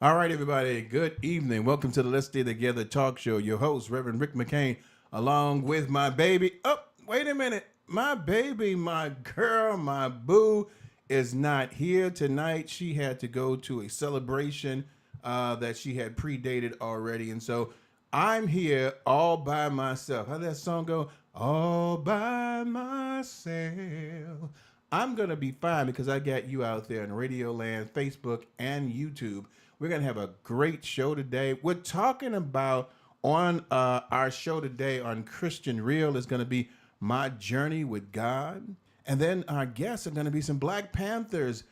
All right, everybody. Good evening. Welcome to the Let's Stay Together talk show. Your host, Reverend Rick McCain, along with my baby. Oh, wait a minute. My baby, my girl, my boo is not here tonight. She had to go to a celebration that she had predated already. And so I'm here all by myself. How did that song go? All by myself. I'm going to be fine because I got you out there in Radio Land, Facebook, and YouTube. We're going to have a great show today. We're talking about on our show today on Christian Real is going to be my journey with God. And then our guests are going to be some Black Panthers.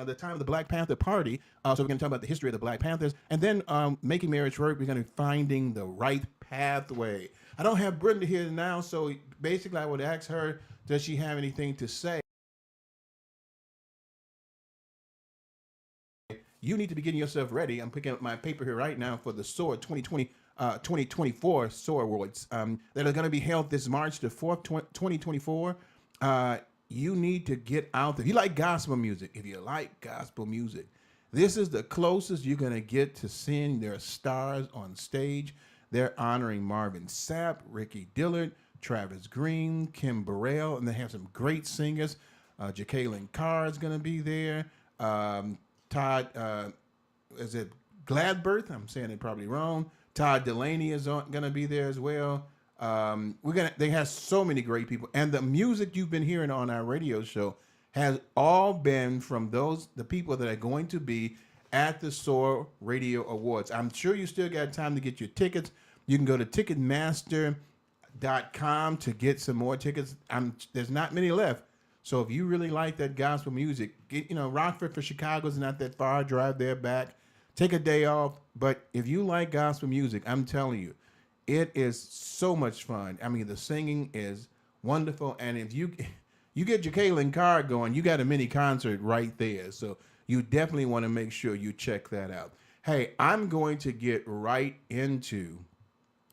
The time of the Black Panther Party. So we're going to talk about the history of the Black Panthers. And then Making Marriage Work, we're going to be finding the right pathway. I don't have Brenda here now, so basically I would ask her, does she have anything to say? You need to be getting yourself ready. I'm picking up my paper here right now for the SOAR 2024 SOAR Awards that are going to be held this March the 4th, 2024. You need to get out there. If you like gospel music, this is the closest you're going to get to seeing their stars on stage. They're honoring Marvin Sapp, Ricky Dillard, Travis Green, Kim Burrell, and they have some great singers. Jacqueline Carr is going to be there. Todd, is it Gladberth? I'm saying it probably wrong. Todd Delaney is going to be there as well. They have so many great people, and the music you've been hearing on our radio show has all been from the people that are going to be at the SOAR Radio Awards. I'm sure you still got time to get your tickets. You can go to Ticketmaster.com to get some more tickets. There's not many left. So if you really like that gospel music, Rockford for Chicago is not that far. Drive there back. Take a day off. But if you like gospel music, I'm telling you, it is so much fun. I mean, the singing is wonderful. And if you get Jacqueline Carr going, you got a mini concert right there. So you definitely want to make sure you check that out. Hey, I'm going to get right into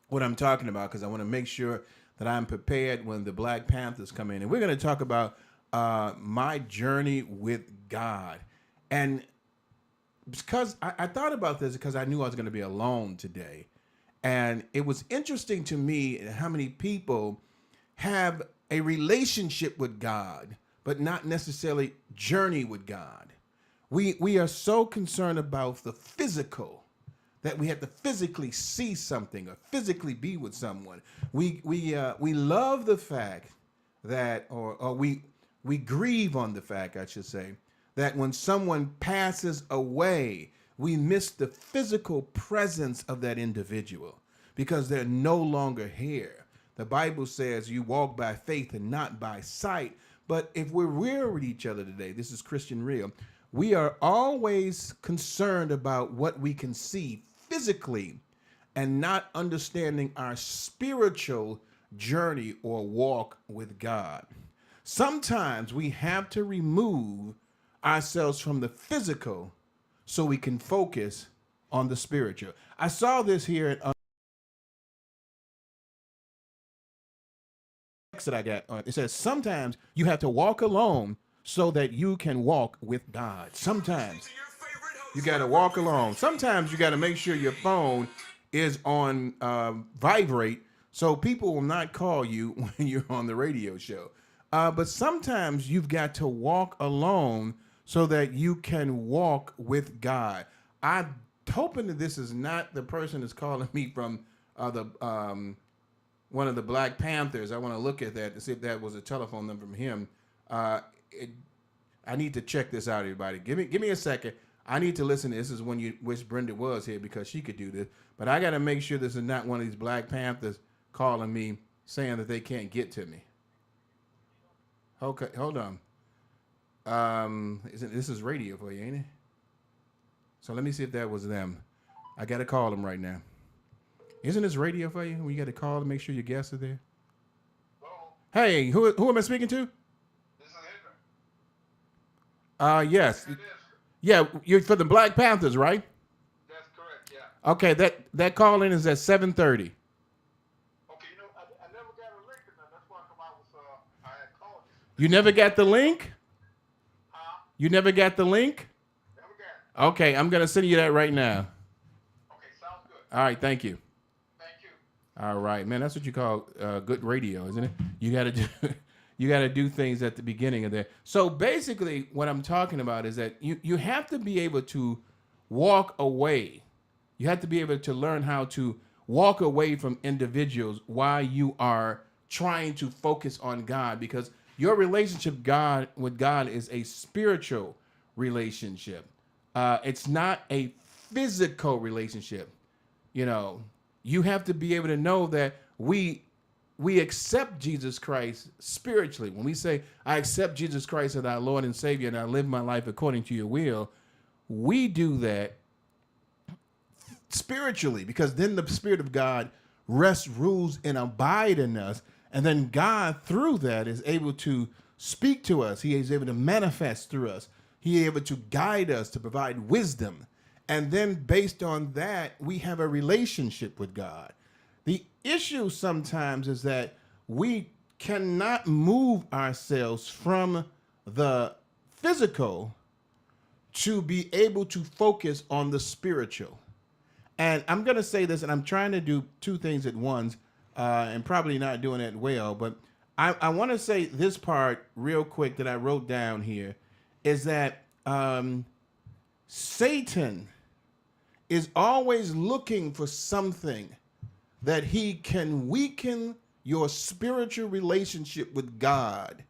what I'm talking about because I want to make sure that I'm prepared when the Black Panthers come in. And we're going to talk about my journey with God. And because I thought about this because I knew I was going to be alone today. And it was interesting to me how many people have a relationship with God, but not necessarily journey with God. We are so concerned about the physical that we have to physically see something or physically be with someone. We love the fact that, or we grieve on the fact, I should say, that when someone passes away, we miss the physical presence of that individual because they're no longer here. The Bible says you walk by faith and not by sight. But if we're real with each other today, this is Christian Real, we are always concerned about what we can see physically and not understanding our spiritual journey or walk with God. Sometimes we have to remove ourselves from the physical so we can focus on the spiritual. I saw this here at that I got. It says sometimes you have to walk alone so that you can walk with God. Sometimes you got to walk alone. Sometimes you got to make sure your phone is on vibrate so people will not call you when you're on the radio show. But sometimes you've got to walk alone so that you can walk with God. I'm hoping that this is not the person that's calling me from one of the Black Panthers. I want to look at that to see if that was a telephone number from him. I need to check this out, everybody. Give me a second. I need to listen. This is when you wish Brenda was here because she could do this. But I got to make sure this is not one of these Black Panthers calling me saying that they can't get to me. Okay, hold on. This is radio for you, ain't it? So let me see if that was them. I got to call them right now. Isn't this radio for you? When you got to call to make sure your guests are there. Hey, who am I speaking to? This is Henry. Yes. Yeah, you're for the Black Panthers, right? That's correct, yeah. Okay, that call in is at 7:30. Okay, I never got a link to that. That's why I had called you. You never got the link? Huh? You never got the link? Never got it. Okay, I'm gonna send you that right now. Okay, sounds good. All right, thank you. Thank you. All right, man. That's what you call good radio, isn't it? You got to do, you got to do things at the beginning of that. So basically, what I'm talking about is that you have to be able to walk away. You have to be able to learn how to walk away from individuals while you are trying to focus on God, because your relationship with God is a spiritual relationship. It's not a physical relationship. You know, you have to be able to know that we accept Jesus Christ spiritually. When we say, I accept Jesus Christ as our Lord and Savior and I live my life according to your will, we do that spiritually, because then the Spirit of God rests, rules, and abide in us. And then God, through that, is able to speak to us. He is able to manifest through us. He is able to guide us, to provide wisdom. And then based on that, we have a relationship with God. The issue sometimes is that we cannot move ourselves from the physical to be able to focus on the spiritual. And I'm going to say this, and I'm trying to do two things at once, and probably not doing it well, but I want to say this part real quick that I wrote down here is that Satan is always looking for something that he can weaken your spiritual relationship with God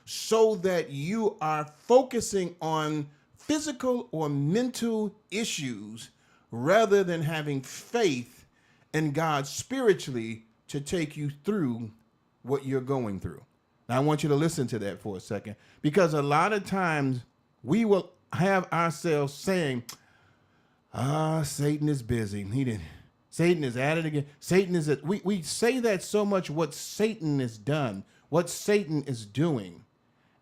so that you are focusing on physical or mental issues rather than having faith in God spiritually to take you through what you're going through. Now, I want you to listen to that for a second, because a lot of times we will have ourselves saying, Satan is busy. Satan is at it again. Satan is at, we say that so much, what Satan has done, what Satan is doing.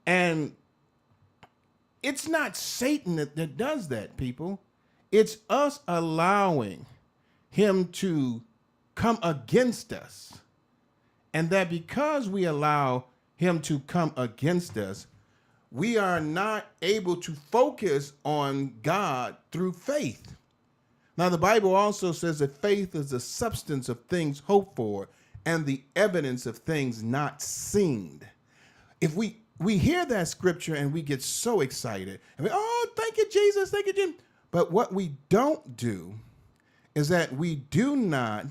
And it's not Satan that does that, people. It's us allowing him to come against us. And that because we allow him to come against us, we are not able to focus on God through faith. Now, the Bible also says that faith is the substance of things hoped for and the evidence of things not seen. If we hear that scripture and we get so excited, and oh, thank you, Jesus, thank you, Jim. But what we don't do is that we do not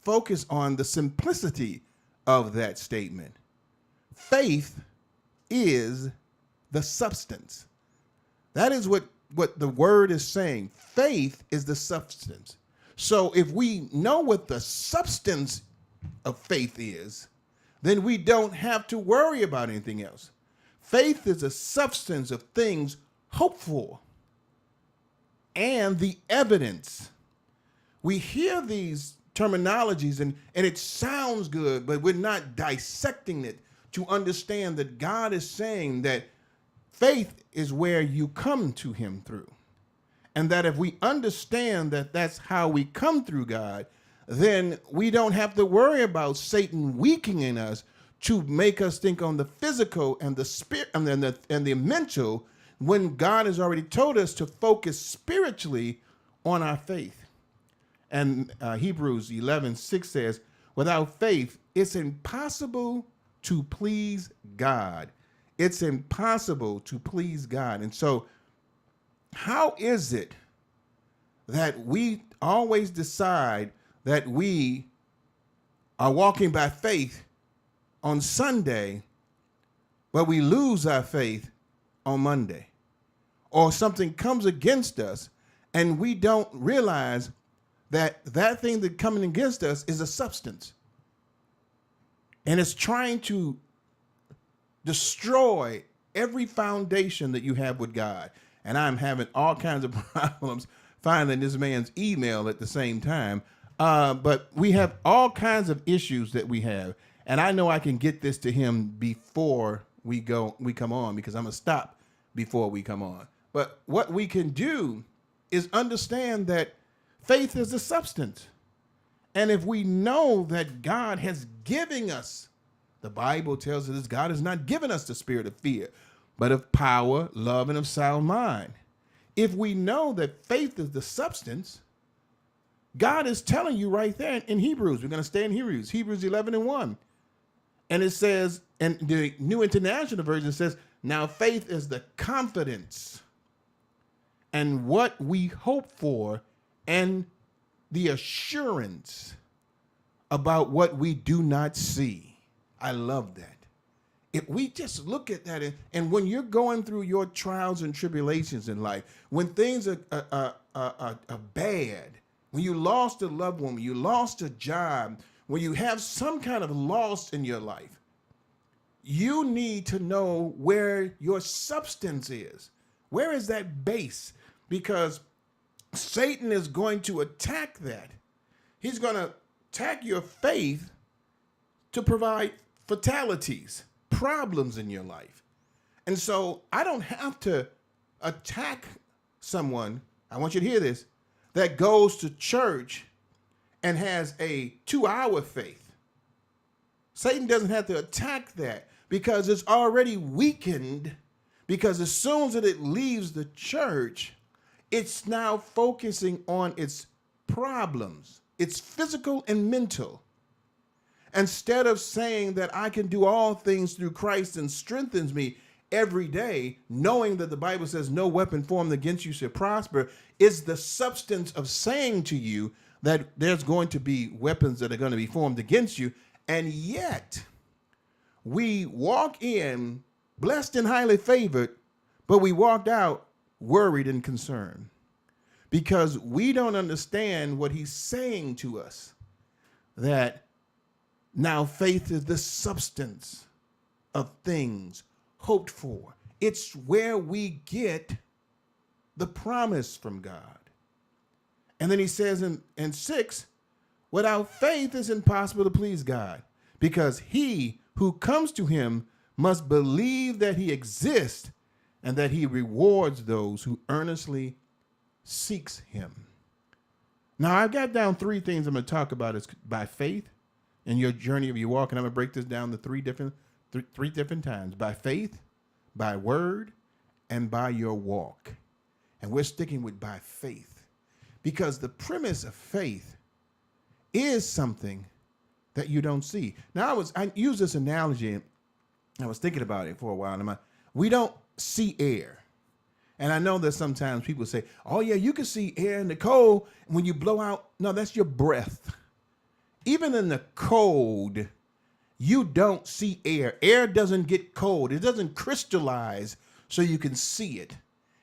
focus on the simplicity of that statement. Faith is the substance. That is what the word is saying. Faith is the substance. So if we know what the substance of faith is, then we don't have to worry about anything else. Faith is a substance of things hoped for and the evidence. We hear these terminologies and it sounds good, but we're not dissecting it to understand that God is saying that faith is where you come to him through. And that if we understand that that's how we come through God, then we don't have to worry about Satan weakening us to make us think on the physical and the spirit and the mental, when God has already told us to focus spiritually on our faith. And Hebrews 11:6 says, without faith, it's impossible to please God. It's impossible to please God. And so how is it that we always decide that we are walking by faith on Sunday, but we lose our faith on Monday? Or something comes against us and we don't realize that that thing that's coming against us is a substance. And it's trying to destroy every foundation that you have with God. And I'm having all kinds of problems finding this man's email at the same time. But we have all kinds of issues that we have. And I know I can get this to him before we come on, because I'm going to stop before we come on. But what we can do is understand that faith is a substance. And if we know that God has given us, the Bible tells us God has not given us the spirit of fear, but of power, love, and of sound mind. If we know that faith is the substance, God is telling you right there in Hebrews. We're going to stay in Hebrews 11:1. And it says, and the New International Version says, now faith is the confidence and what we hope for and the assurance about what we do not see. I love that. If we just look at that, and when you're going through your trials and tribulations in life, when things are bad, when you lost a loved one, when you lost a job, when you have some kind of loss in your life, you need to know where your substance is. Where is that base? Because Satan is going to attack that. He's going to attack your faith to provide fatalities, problems in your life. And so I don't have to attack someone, I want you to hear this, that goes to church and has a 2-hour faith. Satan doesn't have to attack that because it's already weakened, because as soon as it leaves the church, it's now focusing on its problems, its physical and mental. Instead of saying that I can do all things through Christ and strengthens me every day, knowing that the Bible says no weapon formed against you shall prosper, is the substance of saying to you that there's going to be weapons that are going to be formed against you. And yet we walk in blessed and highly favored, but we walked out worried and concerned because we don't understand what he's saying to us, that now faith is the substance of things hoped for. It's where we get the promise from God. And then he says in 6, without faith it's impossible to please God, because he who comes to him must believe that he exists and that he rewards those who earnestly seeks him. Now, I've got down 3 things I'm going to talk about is by faith in your journey of your walk, and I'm going to break this down to three different times: by faith, by word, and by your walk. And we're sticking with by faith because the premise of faith is something that you don't see. Now, I use this analogy, and I was thinking about it for a while. And we don't see air. And I know that sometimes people say, oh, yeah, you can see air in the cold when you blow out. No, that's your breath. Even in the cold, you don't see air. Air doesn't get cold. It doesn't crystallize so you can see it.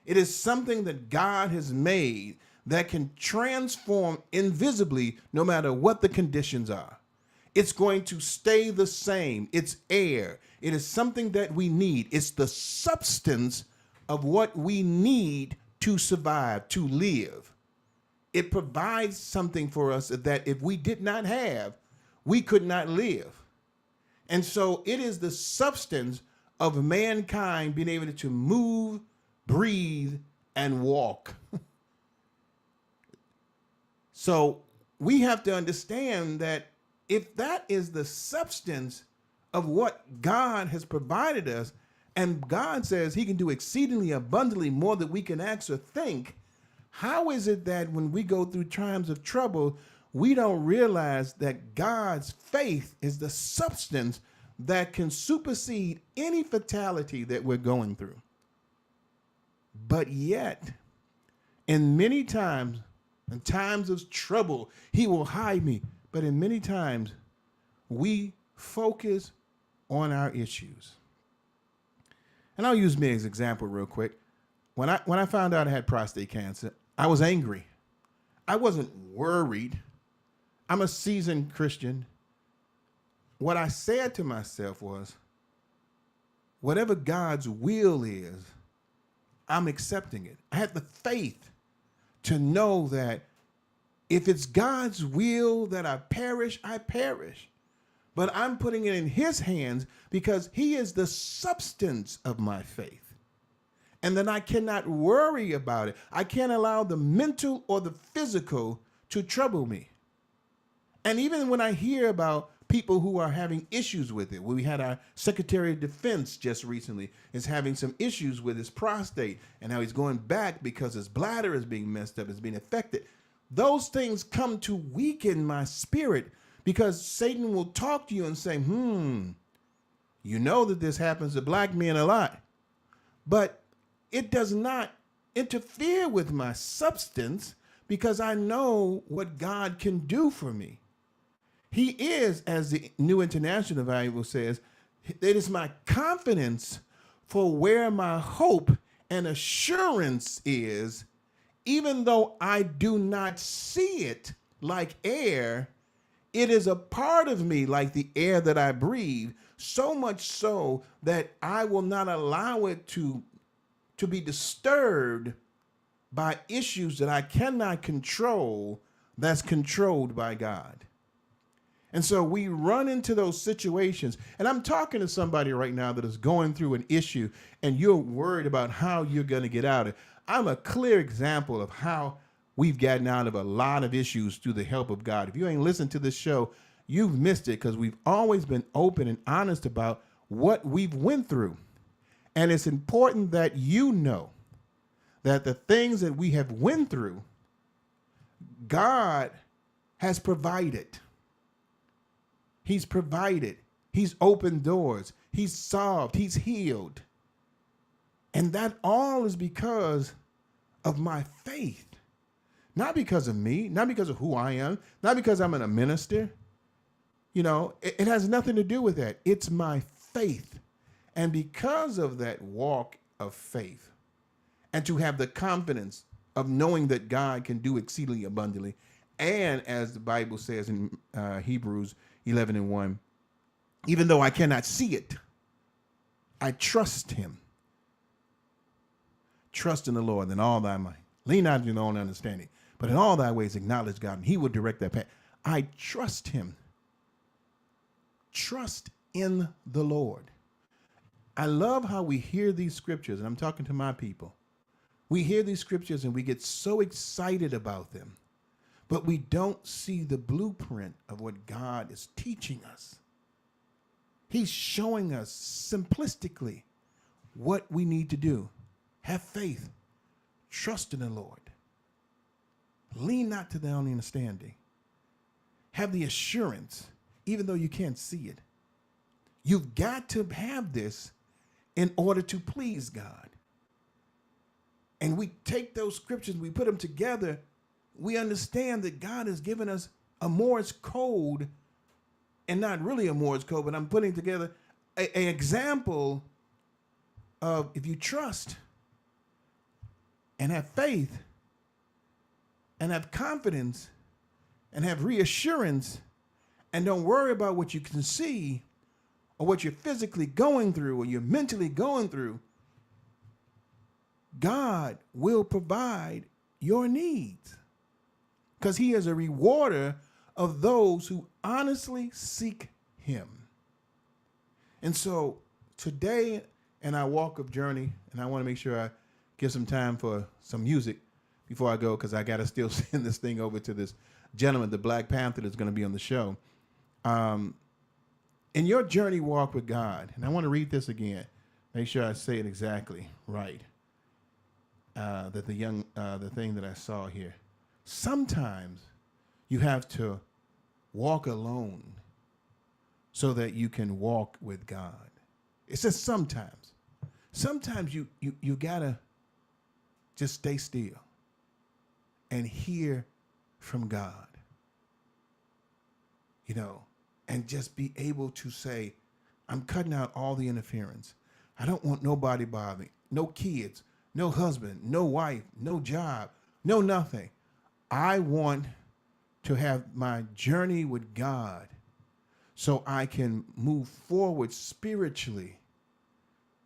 It is something that God has made that can transform invisibly no matter what the conditions are. It's going to stay the same. It's air. It is something that we need. It's the substance of what we need to survive, to live. It provides something for us that if we did not have, we could not live. And so it is the substance of mankind being able to move, breathe, and walk. So we have to understand that if that is the substance of what God has provided us, and God says he can do exceedingly abundantly more than we can ask or think, how is it that when we go through times of trouble, we don't realize that God's faith is the substance that can supersede any fatality that we're going through? But yet, in many times, in times of trouble, he will hide me. But in many times, we focus on our issues. And I'll use me as an example real quick. When I found out I had prostate cancer, I was angry. I wasn't worried. I'm a seasoned Christian. What I said to myself was, whatever God's will is, I'm accepting it. I had the faith to know that if it's God's will that I perish, I perish. But I'm putting it in his hands because he is the substance of my faith. And then I cannot worry about it. I can't allow the mental or the physical to trouble me. And even when I hear about people who are having issues with it. We had our Secretary of Defense just recently is having some issues with his prostate and how he's going back because his bladder is being messed up, is being affected. Those things come to weaken my spirit because Satan will talk to you and say, you know that this happens to black men a lot, but it does not interfere with my substance because I know what God can do for me. He is, as the New International Bible says, it is my confidence for where my hope and assurance is, even though I do not see it like air, it is a part of me like the air that I breathe, so much so that I will not allow it to be disturbed by issues that I cannot control, that's controlled by God. And so we run into those situations. And I'm talking to somebody right now that is going through an issue and you're worried about how you're going to get out of it. I'm a clear example of how we've gotten out of a lot of issues through the help of God. If you ain't listened to this show, you've missed it because we've always been open and honest about what we've went through. And it's important that you know that the things that we have went through, God has provided. He's provided. He's opened doors. He's solved. He's healed. And that all is because of my faith. Not because of me, not because of who I am, not because I'm a minister. You know, it has nothing to do with that. It's my faith. And because of that walk of faith, and to have the confidence of knowing that God can do exceedingly abundantly, and as the Bible says in Hebrews 11:1, even though I cannot see it, I trust him. Trust in the Lord in all thy might. Lean not on your own understanding, but in all thy ways acknowledge God, and he will direct that path. I trust him. Trust in the Lord. I love how we hear these scriptures, and I'm talking to my people. We hear these scriptures and we get so excited about them, but we don't see the blueprint of what God is teaching us. He's showing us simplistically what we need to do. Have faith. Trust in the Lord. Lean not to thy own understanding. Have the assurance, even though you can't see it. You've got to have this in order to please God. And we take those scriptures, we put them together, we understand that God has given us a Morse code, and not really a Morse code, but I'm putting together an example of if you trust and have faith and have confidence and have reassurance and don't worry about what you can see or what you're physically going through or you're mentally going through, God will provide your needs because he is a rewarder of those who honestly seek him. And so today in our walk of journey, and I want to make sure I give some time for some music before I go because I got to still send this thing over to this gentleman, the Black Panther that's going to be on the show. In your journey walk with God, and I want to read this again, make sure I say it exactly right. That the thing that I saw here. Sometimes you have to walk alone so that you can walk with God. It says sometimes. Sometimes you gotta just stay still and hear from God. You know, and just be able to say, I'm cutting out all the interference. I don't want nobody bothering me. No kids. No husband, no wife, no job, no nothing. I want to have my journey with God so I can move forward spiritually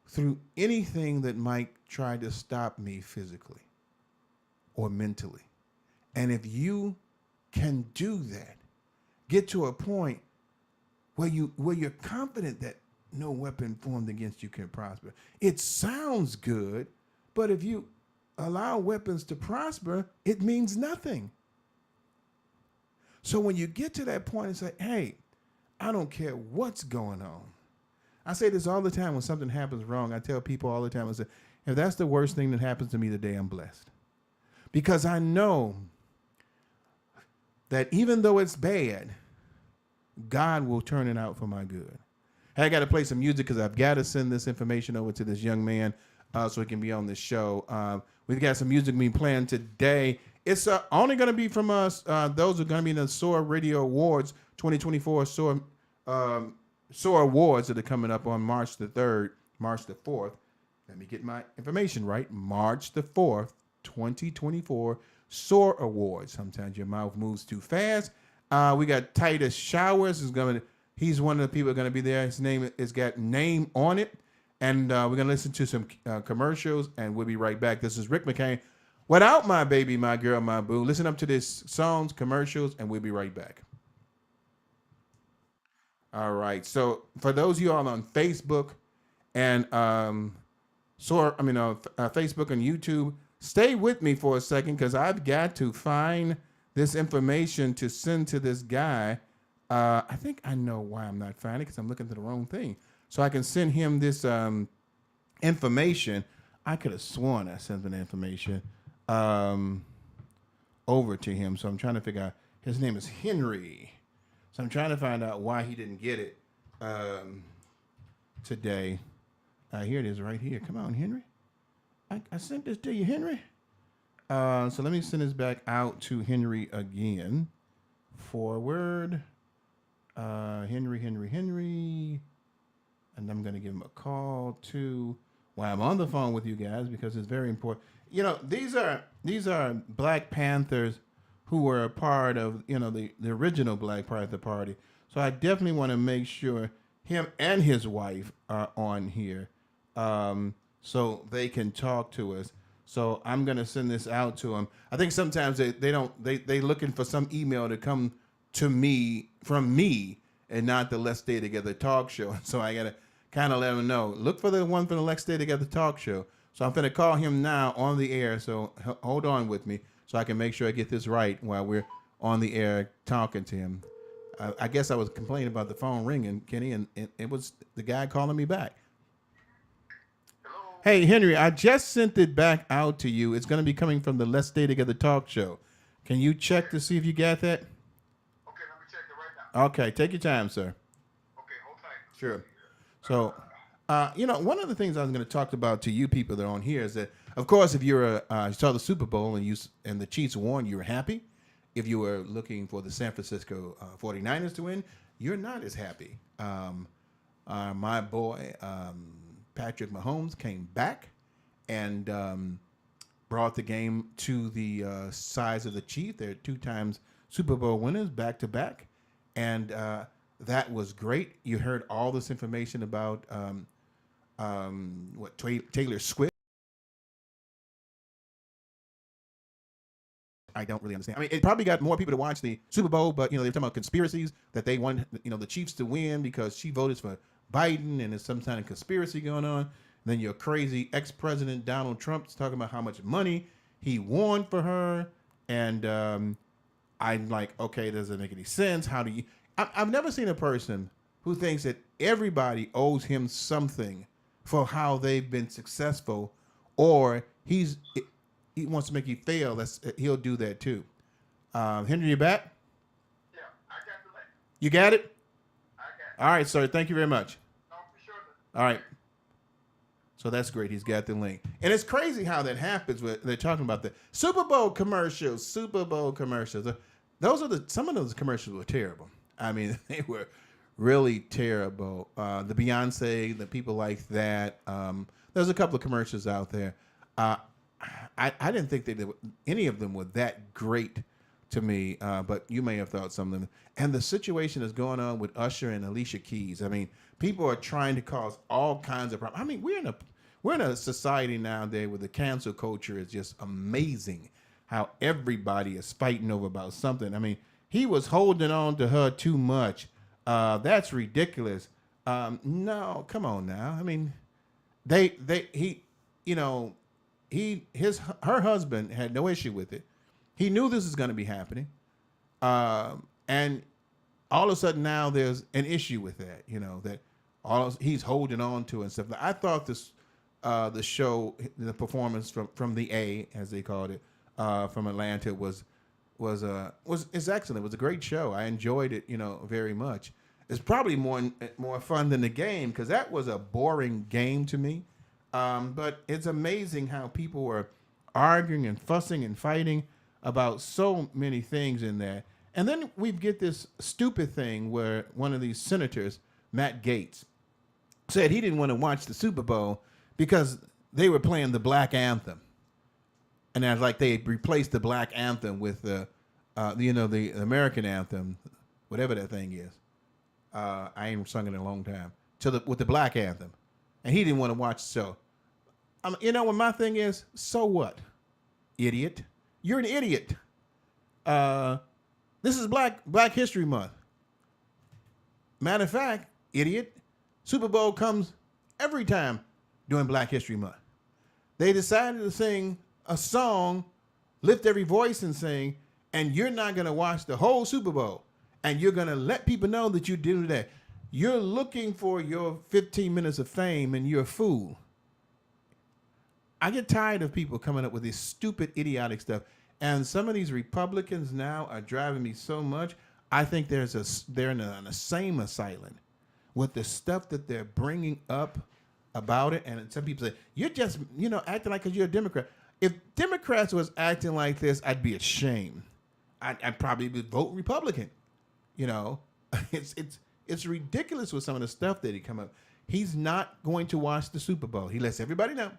through anything that might try to stop me physically or mentally. And if you can do that, get to a point where you're confident that no weapon formed against you can prosper. It sounds good. But if you allow weapons to prosper, it means nothing. So when you get to that point and say, hey, I don't care what's going on. I say this all the time when something happens wrong. I tell people all the time, I say, if that's the worst thing that happens to me today, I'm blessed. Because I know that even though it's bad, God will turn it out for my good. Hey, I got to play some music because I've got to send this information over to this young man so he can be on this show. We've got some music being playing today. It's only going to be from us. Those are going to be in the SOAR Radio Awards 2024 SOAR Awards that are coming up on March the 3rd, March the 4th. Let me get my information right. March the 4th, 2024 SOAR Awards. Sometimes your mouth moves too fast. We got Titus Showers he's one of the people that are going to be there. His name is got name on it. And we're going to listen to some commercials and we'll be right back. This is Rick McCain. Without my baby, my girl, my boo. Listen up to this songs, commercials, and we'll be right back. All right. So for those of you all on Facebook and Facebook and YouTube, stay with me for a second because I've got to find this information to send to this guy. I think I know why I'm not finding it because I'm looking to the wrong thing. So I can send him this information. I could have sworn I sent the information over to him. So I'm trying to figure out. His name is Henry. So I'm trying to find out why he didn't get it today. Here it is right here. Come on, Henry. I sent this to you, Henry. So let me send this back out to Henry again. Forward. Henry. And I'm going to give him a call too while I'm on the phone with you guys because it's very important. You know, these are Black Panthers who were a part of, the original Black Panther Party. So I definitely want to make sure him and his wife are on here so they can talk to us. So I'm going to send this out to them. I think sometimes they looking for some email to come to me from me and not the Let's Stay Together talk show. So I got to kind of let them know. Look for the one from the Let's Stay Together talk show. So I'm going to call him now on the air. So hold on with me so I can make sure I get this right while we're on the air talking to him. I guess I was complaining about the phone ringing, Kenny, and it was the guy calling me back. Hello? Hey, Henry, I just sent it back out to you. It's going to be coming from the Let's Stay Together talk show. Can you check to see if you got that? Okay, let me check it right now. Okay, take your time, sir. Okay, hold tight. Sure. So, one of the things I was going to talk about to you people that are on here is that, of course, if you saw the Super Bowl and the Chiefs won, you were happy. If you were looking for the San Francisco 49ers to win, you're not as happy. My boy, Patrick Mahomes, came back and brought the game to the size of the Chiefs. They're 2 times Super Bowl winners back to back. And that was great. You heard all this information about Taylor Swift. I don't really understand. I mean, it probably got more people to watch the Super Bowl, but, they're talking about conspiracies that they want, the Chiefs to win because she voted for Biden and there's some kind of conspiracy going on. And then your crazy ex-president Donald Trump's talking about how much money he won for her. And I'm like, okay, doesn't make any sense. How do you... I've never seen a person who thinks that everybody owes him something for how they've been successful, or he wants to make you fail. He'll do that too. Henry, you back? Yeah, I got the link. You got it? I got it. All right, sir. Thank you very much. No, for sure. All right. So that's great. He's got the link. And it's crazy how that happens. They're talking about the Super Bowl commercials. Super Bowl commercials. Some of those commercials were terrible. I mean, they were really terrible. The Beyonce, the people like that. There's a couple of commercials out there. I didn't think any of them were that great to me, but you may have thought some of them. And the situation is going on with Usher and Alicia Keys. I mean, people are trying to cause all kinds of problems. I mean, we're in a society nowadays where the cancel culture is just amazing. How everybody is fighting over about something. I mean, he was holding on to her too much. That's ridiculous. No, come on now. I mean, her husband had no issue with it. He knew this was going to be happening. And all of a sudden now there's an issue with that, that he's holding on to and stuff. I thought the show, the performance from the A, as they called it, from Atlanta was excellent. It was a great show. I enjoyed it, very much. It's probably more fun than the game because that was a boring game to me. But it's amazing how people were arguing and fussing and fighting about so many things in there. And then we get this stupid thing where one of these senators, Matt Gaetz, said he didn't want to watch the Super Bowl because they were playing the Black Anthem. And it's like they replaced the Black Anthem with the American anthem, whatever that thing is. I ain't sung it in a long time. With the Black Anthem. And he didn't want to watch the show. What my thing is, so what? Idiot. You're an idiot. This is Black History Month. Matter of fact, idiot, Super Bowl comes every time during Black History Month. They decided to sing a song, lift every voice and sing, and you're not going to watch the whole Super Bowl. And you're going to let people know that you do that. You're looking for your 15 minutes of fame, and you're a fool. I get tired of people coming up with this stupid, idiotic stuff. And some of these Republicans now are driving me so much. I think they're in an insane asylum with the stuff that they're bringing up about it. And some people say, you're just, acting like because you're a Democrat. If Democrats was acting like this, I'd be ashamed. I'd probably vote Republican. It's ridiculous with some of the stuff that he come up. He's not going to watch the Super Bowl. He lets everybody know.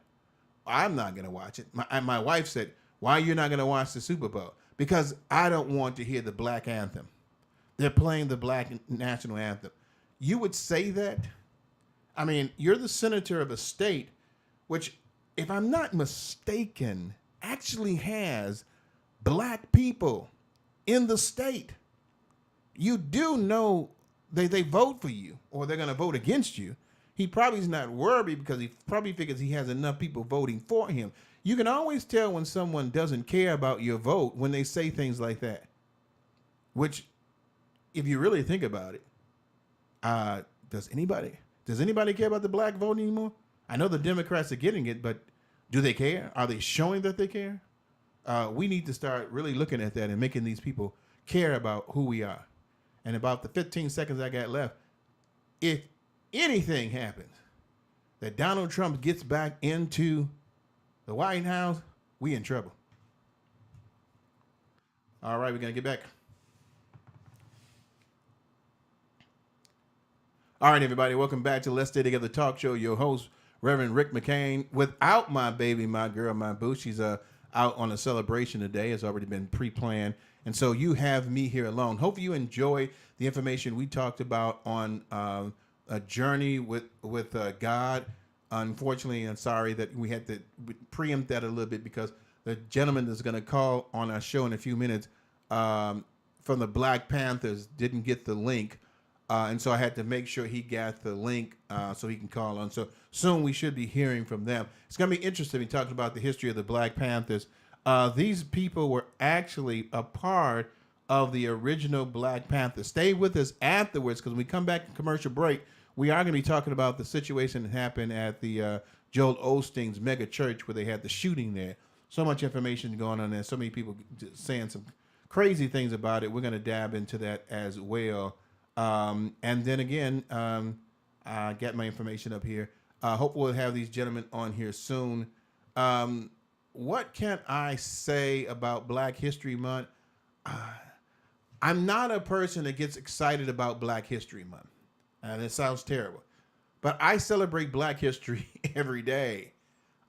I'm not going to watch it. My wife said, why are you not going to watch the Super Bowl? Because I don't want to hear the Black Anthem. They're playing the Black National Anthem. You would say that? I mean, you're the senator of a state which, if I'm not mistaken, actually has black people in the state. You do know they vote for you or they're going to vote against you. He probably is not worried because he probably figures he has enough people voting for him. You can always tell when someone doesn't care about your vote when they say things like that. Which, if you really think about it, does anybody care about the black vote anymore? I know the Democrats are getting it, but do they care? Are they showing that they care? We need to start really looking at that and making these people care about who we are. And about the 15 seconds I got left, if anything happens that Donald Trump gets back into the White House, we in trouble. All right, we're going to get back. All right, everybody, welcome back to Let's Stay Together Talk Show. Your host, Reverend Rick McCain, without my baby, my girl, my boo. She's out on a celebration today. It's already been pre-planned. And so you have me here alone. Hope you enjoy the information we talked about on a journey with God. Unfortunately, I'm sorry that we had to preempt that a little bit because the gentleman that's going to call on our show in a few minutes from the Black Panthers didn't get the link. And so I had to make sure he got the link so he can call on. So soon we should be hearing from them. It's going to be interesting. We talked about the history of the Black Panthers. These people were actually a part of the original Black Panthers. Stay with us afterwards because when we come back from commercial break, we are going to be talking about the situation that happened at the Joel Osteen's mega church where they had the shooting there. So much information going on there. So many people saying some crazy things about it. We're going to dab into that as well. And then again, I got my information up here. Hope we'll have these gentlemen on here soon. What can I say about Black History Month? I'm not a person that gets excited about Black History Month. And it sounds terrible. But I celebrate Black history every day.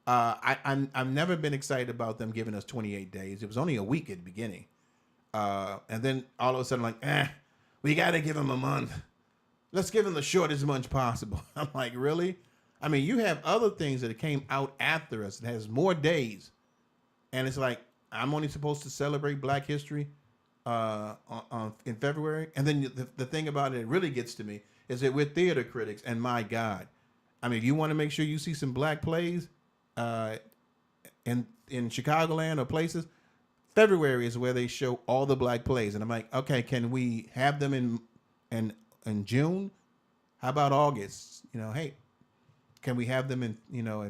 I've never been excited about them giving us 28 days. It was only a week at the beginning. And then all of a sudden, we got to give them a month. Let's give them the shortest month possible. I'm like, really? I mean, you have other things that came out after us that has more days. And it's like, I'm only supposed to celebrate Black history in February. And then the thing about it really gets to me is that we're theater critics. And my God, I mean, if you want to make sure you see some Black plays in Chicagoland or places, February is where they show all the Black plays. And I'm like, okay, can we have them in in June. How about August? Hey, can we have them in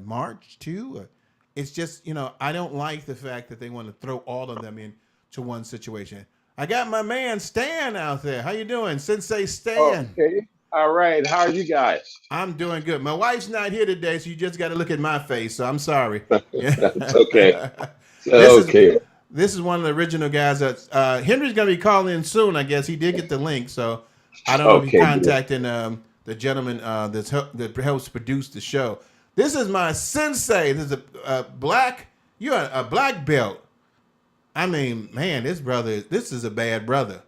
March too? It's just I don't like the fact that they want to throw all of them into one situation. I got my man Stan out there. How you doing, Sensei Stan? Okay. All right. How are you guys? I'm doing good. My wife's not here today, so you just got to look at my face. So I'm sorry. That's okay. this is Okay. this is one of the original guys that Henry's gonna be calling in soon. I guess he did get the link, so I don't know if he's Okay. Good. contacting the gentleman that helps produce the show. This is my sensei. This is a black. You're a black belt. I mean, man, this is a bad brother.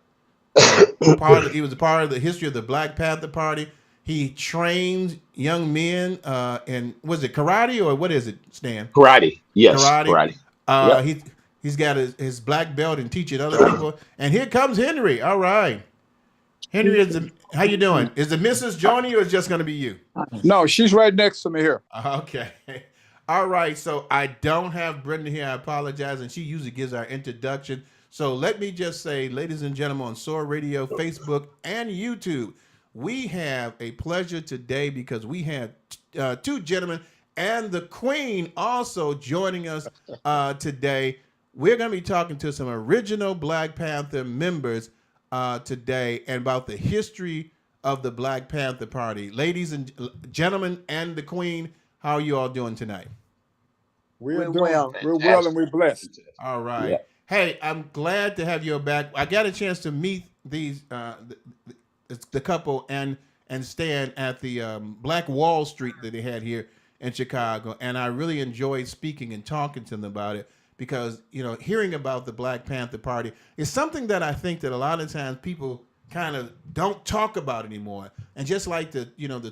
He was a part of the history of the Black Panther Party. He trained young men in, was it karate or what is it, Stan? Karate. Yes. Karate. Karate. Yep. He's got his black belt and teaching other people. And here comes Henry. All right, Henry how you doing? Is the missus joining you, or is it just going to be you? No, she's right next to me here. Okay. All right. So I don't have Brenda here. I apologize. And she usually gives our introduction. So let me just say, ladies and gentlemen, on SOAR Radio, Facebook, and YouTube, we have a pleasure today because we have two gentlemen and the Queen also joining us today. We're going to be talking to some original Black Panther members today and about the history of the Black Panther Party. Ladies and gentlemen and the Queen, how are you all doing tonight? We're well. We're well and we're blessed. All right. Yeah. Hey, I'm glad to have you back. I got a chance to meet these the couple and Stan at the Black Wall Street that they had here in Chicago, and I really enjoyed speaking and talking to them about it because hearing about the Black Panther Party is something that I think that a lot of times people kind of don't talk about anymore. And just like the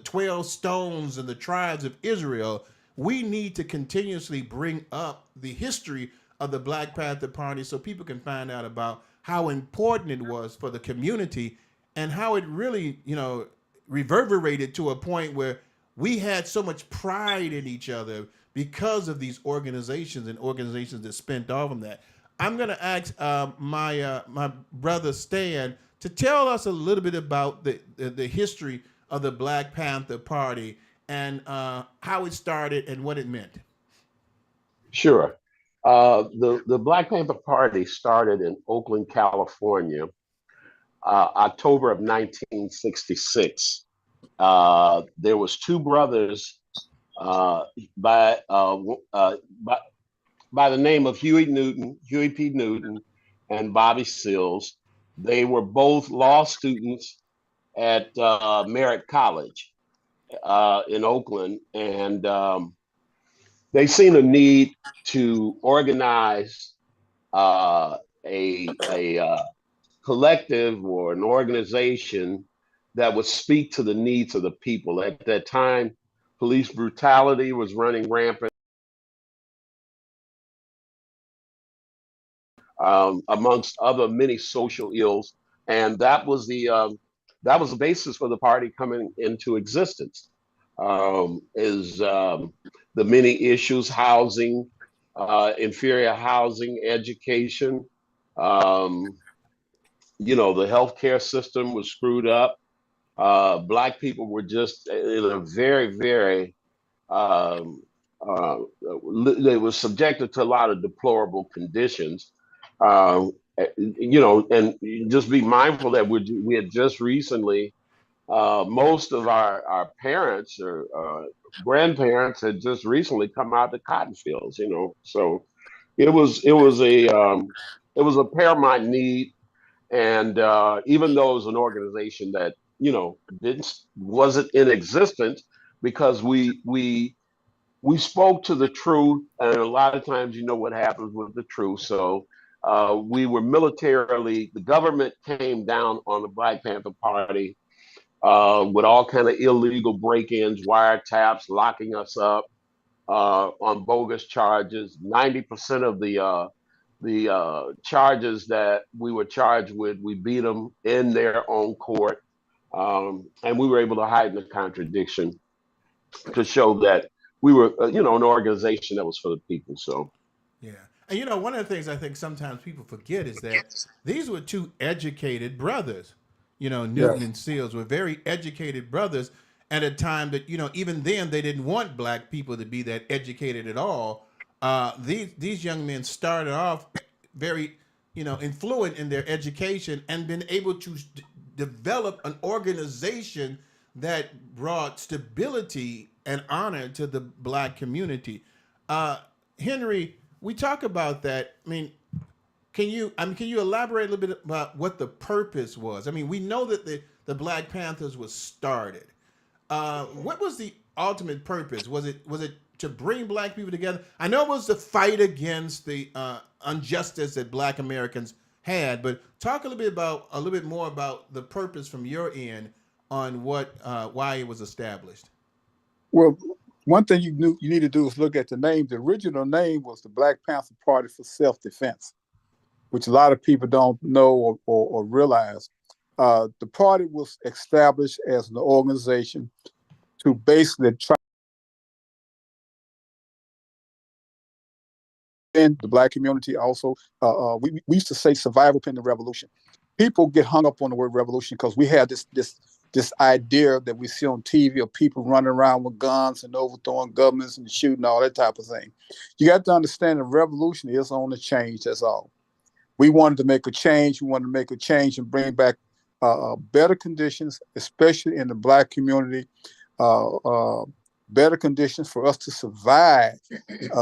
12 stones and the tribes of Israel, we need to continuously bring up the history of the Black Panther Party so people can find out about how important it was for the community and how it really, reverberated to a point where we had so much pride in each other because of these organizations and organizations that spent off on that. I'm going to ask my brother Stan to tell us a little bit about the history of the Black Panther Party and how it started and what it meant. Sure. The Black Panther Party started in Oakland, California, October of 1966. There was two brothers by the name of Huey P. Newton, and Bobby Sills. They were both law students at Merritt College in Oakland, and they seen a need to organize a collective or an organization that would speak to the needs of the people. At that time, police brutality was running rampant, amongst other many social ills, and that was the basis for the party coming into existence. The many issues: housing, inferior housing, education. The healthcare system was screwed up. Black people were just in a very, very they were subjected to a lot of deplorable conditions. And just be mindful that we had just recently, most of our parents or grandparents had just recently come out of the cotton fields. So it was a paramount need. And even though it was an organization that wasn't in existence, because we spoke to the truth, and a lot of times what happens with the truth. So we were militarily, the government came down on the Black Panther Party with all kind of illegal break-ins, wiretaps, locking us up on bogus charges. 90% of the charges that we were charged with, we beat them in their own court. And we were able to hide the contradiction to show that we were, an organization that was for the people. So, yeah. And one of the things I think sometimes people forget is that these were two educated brothers. Newton Yes. and Seals were very educated brothers at a time that, even then they didn't want black people to be that educated at all. These young men started off very, influent in their education and been able to develop an organization that brought stability and honor to the black community. Uh, Henry, we talk about that. I mean, can you elaborate a little bit about what the purpose was? I mean, we know that the Black Panthers was started. What was the ultimate purpose? Was it to bring black people together? I know it was to fight against the injustice that black Americans had, but talk a little bit more about the purpose from your end on why it was established. Well, one thing you need to do is look at the name. The original name was the Black Panther Party for Self-Defense, which a lot of people don't know or realize. The party was established as an organization to basically try in the black community. Also, we used to say survival pending revolution. People get hung up on the word revolution because we had this idea that we see on TV of people running around with guns and overthrowing governments and shooting, all that type of thing. You got to understand the revolution is on the change. That's all. We wanted to make a change. We wanted to make a change and bring back better conditions, especially in the black community, better conditions for us to survive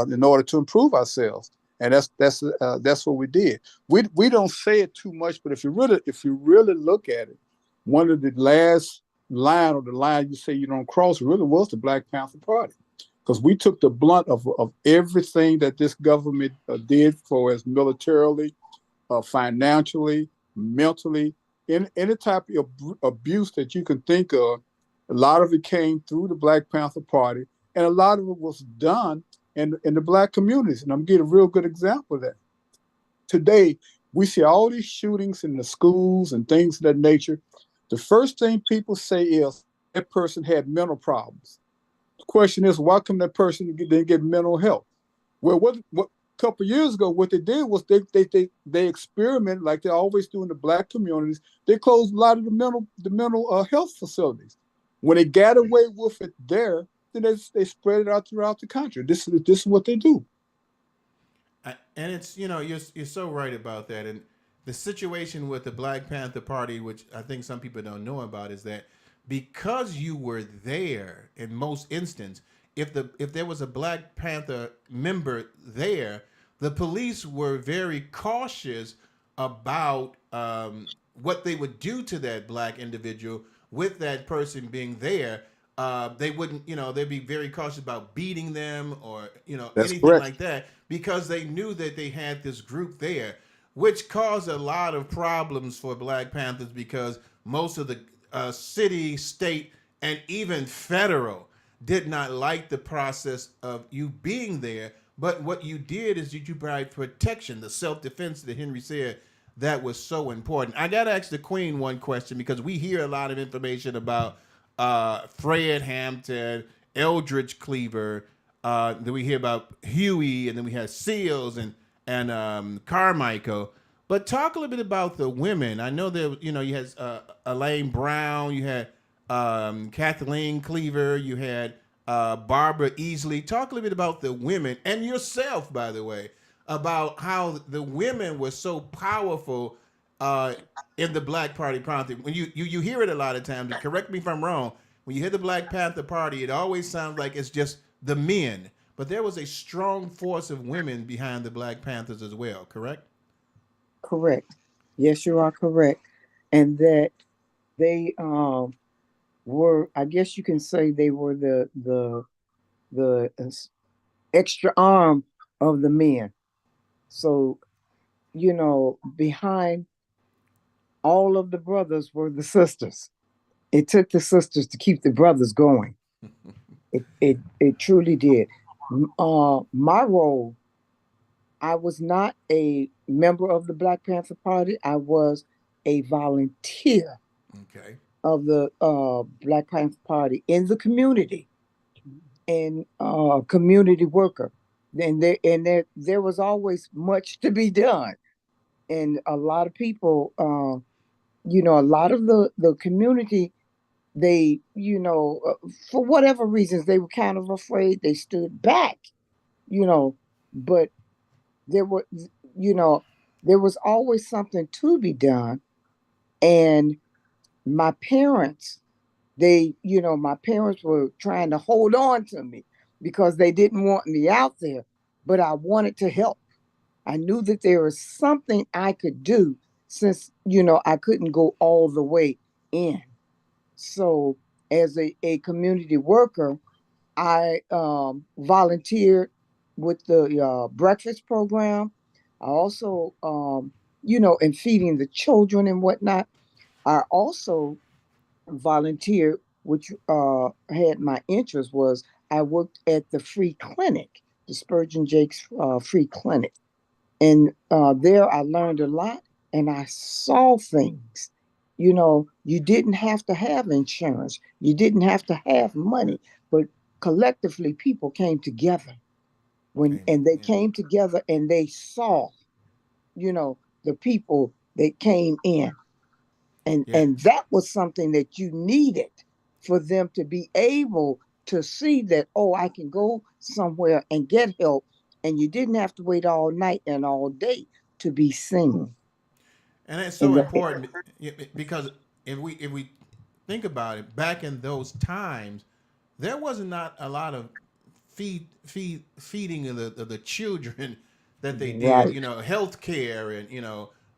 in order to improve ourselves. And that's what we did. We don't say it too much, but if you really look at it, one of the last line or the line you say you don't cross really was the Black Panther Party, because we took the blunt of everything that this government did for us militarily, financially, mentally, any type of abuse that you can think of. A lot of it came through the Black Panther Party, and a lot of it was done in the black communities. And I'm getting a real good example of that. Today, we see all these shootings in the schools and things of that nature. The first thing people say is that person had mental problems. The question is, why come that person didn't get mental health? Well, what a couple of years ago, what they did was they experimented like they always do in the black communities. They closed a lot of the mental health facilities. When they got away with it there, then they spread it out throughout the country. This is what they do. And it's you're so right about that. And the situation with the Black Panther Party, which I think some people don't know about, is that because you were there in most instances, if there was a Black Panther member there, the police were very cautious about what they would do to that black individual with that person being there. They wouldn't, they'd be very cautious about beating them or, That's anything correct. like that, because they knew that they had this group there, which caused a lot of problems for Black Panthers because most of the city, state, and even federal did not like the process of you being there. But what you did is you provide protection, the self-defense that Henry said that was so important. I got to ask the Queen one question because we hear a lot of information about Fred Hampton, Eldridge Cleaver. Then we hear about Huey, and then we had Seals and Carmichael. But talk a little bit about the women. I know that you had Elaine Brown, you had Kathleen Cleaver, you had Barbara Easley. Talk a little bit about the women and yourself, by the way, about how the women were so powerful in the Black Party Panther. When you hear it a lot of times, and correct me if I'm wrong, when you hear the Black Panther Party, it always sounds like it's just the men. But there was a strong force of women behind the Black Panthers as well, correct? Correct. Yes, you are correct. And that they were, I guess you can say they were the extra arm of the men. So, behind all of the brothers were the sisters. It took the sisters to keep the brothers going. It truly did. My role, I was not a member of the Black Panther Party. I was a volunteer Okay. of the Black Panther Party in the community and community worker. And there was always much to be done, and a lot of people a lot of the community, they, for whatever reasons, they were kind of afraid. They stood back, you know, but there were, you know, there was always something to be done. And my parents, my parents were trying to hold on to me because they didn't want me out there, but I wanted to help. I knew that there was something I could do since, I couldn't go all the way in. So, as a community worker, I volunteered with the breakfast program. I also, in feeding the children and whatnot. I also volunteered, which had my interest, was I worked at the free clinic, the Spurgeon Jakes free clinic. And there I learned a lot and I saw things. You didn't have to have insurance, you didn't have to have money, but collectively people came together and they Yeah. came together and they saw, you know, the people that came in. And Yeah. and that was something that you needed for them to be able to see that, oh, I can go somewhere and get help, and you didn't have to wait all night and all day to be seen. And it's And so the, important because if we think about it, back in those times, there was not a lot of feeding of the children that they did. right. Health care and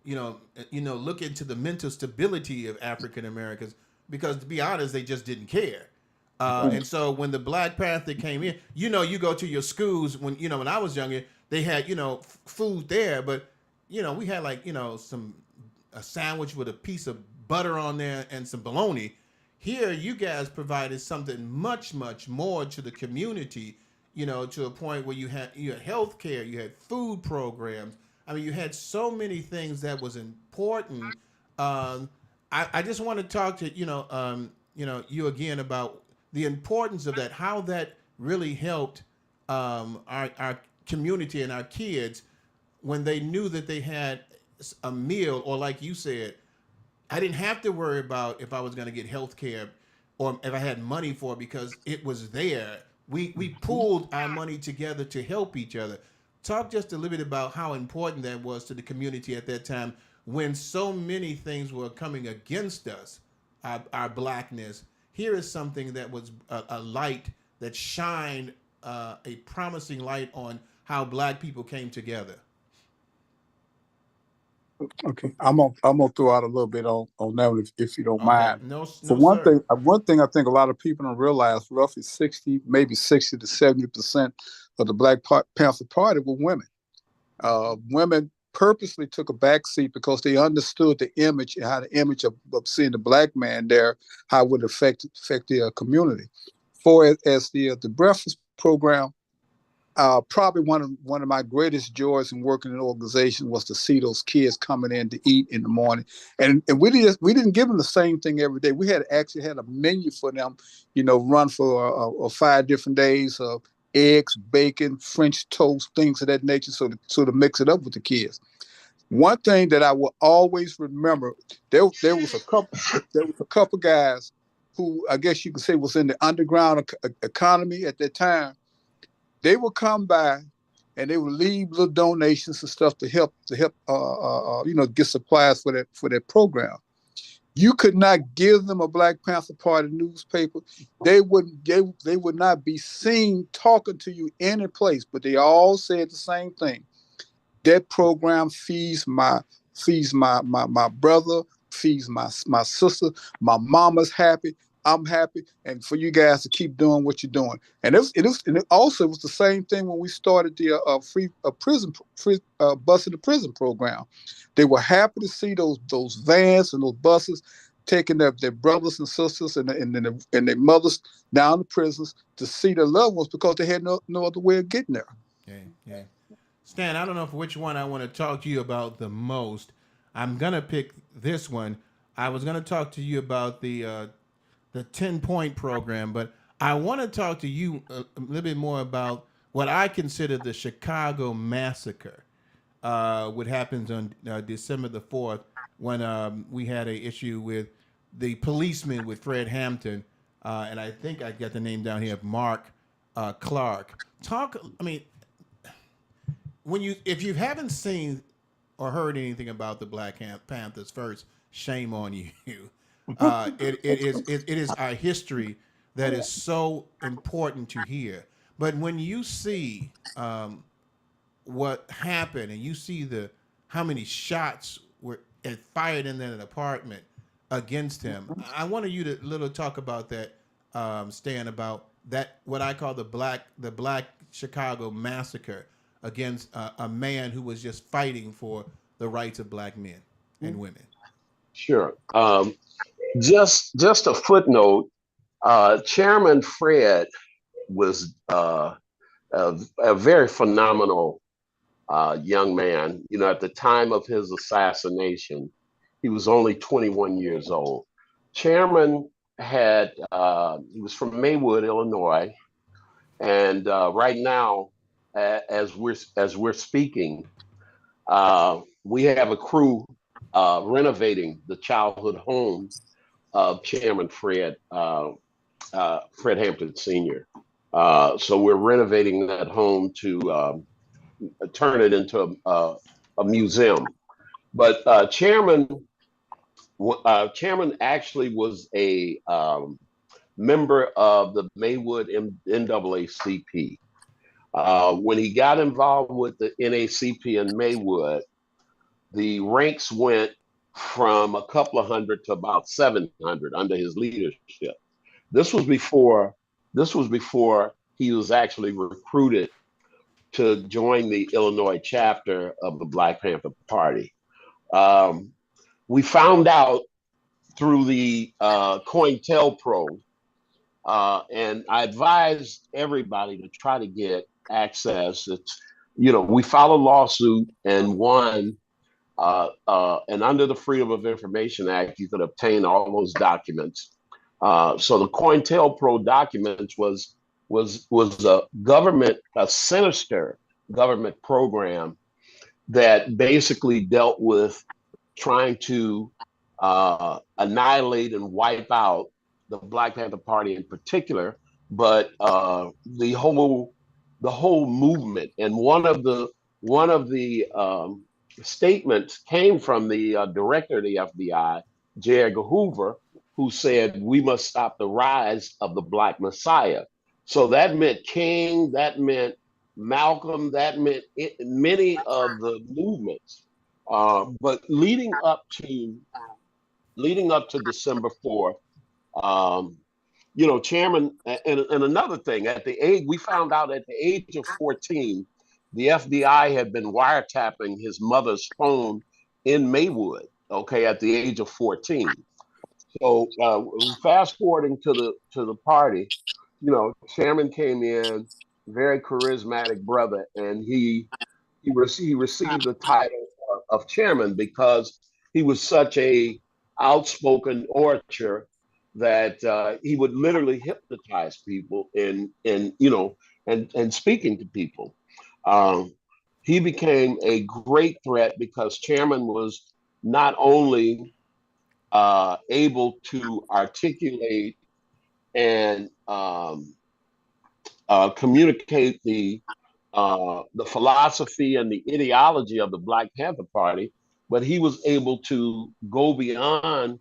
look into the mental stability of African Americans because to be honest, they just didn't care. And so when the Black Panther came in, you go to your schools when I was younger, they had food there, but we had like some a sandwich with a piece of butter on there and some bologna. Here, you guys provided something much, much more to the community. To a point where you had health care, you had food programs. I mean, you had so many things that was important. Um, I just want to talk to you again about the importance of that, how that really helped our community and our kids when they knew that they had a meal, or like you said, I didn't have to worry about if I was going to get health care or if I had money for it because it was there. We pooled our money together to help each other. Talk just a little bit about how important that was to the community at that time when so many things were coming against us, our blackness. Here is something that was a light that shined, a promising light on how black people came together. Okay, I'm gonna throw out a little bit on that one if you don't Okay, mind. no, So no, sir. one thing I think a lot of people don't realize, roughly 60, maybe 60 to 70% of the Panther Party were women. Women purposely took a back seat because they understood the image and how the image of seeing the black man there, how it would affect the community. For as the breakfast program, probably one of my greatest joys in working in an organization was to see those kids coming in to eat in the morning, and we didn't give them the same thing every day. We had actually had a menu for them, run for 5 different days of eggs, bacon, French toast, things of that nature, so to mix it up with the kids. One thing that I will always remember, there was a couple guys who I guess you could say was in the underground economy at that time. They would come by and they would leave little donations and stuff to help get supplies for that program. You could not give them a Black Panther Party newspaper. They would not be seen talking to you any place, but they all said the same thing. That program feeds my brother, feeds my sister. My mama's happy. I'm happy, and for you guys to keep doing what you're doing. And it also was the same thing when we started the free bus in the prison program. They were happy to see those vans and those buses taking their brothers and sisters and their mothers down to prisons to see their loved ones because they had no other way of getting there. Yeah, yeah. Stan, I don't know for which one I want to talk to you about the most. I'm gonna pick this one. I was gonna talk to you about the 10-point program, but I want to talk to you a little bit more about what I consider the Chicago massacre, what happens on December the 4th, when we had a issue with the policeman with Fred Hampton, and I think I got the name down here of Mark Clark. Talk. I mean, if you haven't seen or heard anything about the Black Panthers, first, shame on you. It is our history that is so important to hear. But when you see what happened, and you see how many shots were fired in an apartment against him, I wanted you to little talk about that, Stan, about that, what I call the Black Chicago massacre against a man who was just fighting for the rights of Black men and women. Sure. Just a footnote. Chairman Fred was a very phenomenal young man. You know, at the time of his assassination, he was only 21 years old. Chairman he was from Maywood, Illinois, and right now, as we're speaking, we have a crew renovating the childhood home of Chairman Fred Hampton Sr. So we're renovating that home to turn it into a museum. But Chairman actually was a member of the Maywood NAACP. When he got involved with the NACP in Maywood, the ranks went from a couple of hundred to about 700 under his leadership. This was before he was actually recruited to join the Illinois chapter of the Black Panther Party. We found out through the COINTELPRO, and I advise everybody to try to get access. We filed a lawsuit and won. And under the Freedom of Information Act, you could obtain all those documents. So the COINTELPRO documents was a sinister government program that basically dealt with trying to annihilate and wipe out the Black Panther Party in particular, but the whole movement. And one of the statements came from the director of the FBI, J. Edgar Hoover, who said, "We must stop the rise of the Black Messiah." So that meant King, that meant Malcolm, that meant many of the movements. But leading up to December 4th, Chairman, and another thing, we found out at the age of 14, the FBI had been wiretapping his mother's phone in Maywood, at the age of 14. So fast forwarding to the party, Chairman came in, very charismatic brother, and he received the title of chairman because he was such a outspoken orator that he would literally hypnotize people in speaking to people. He became a great threat because Chairman was not only able to articulate and communicate the philosophy and the ideology of the Black Panther Party, but he was able to go beyond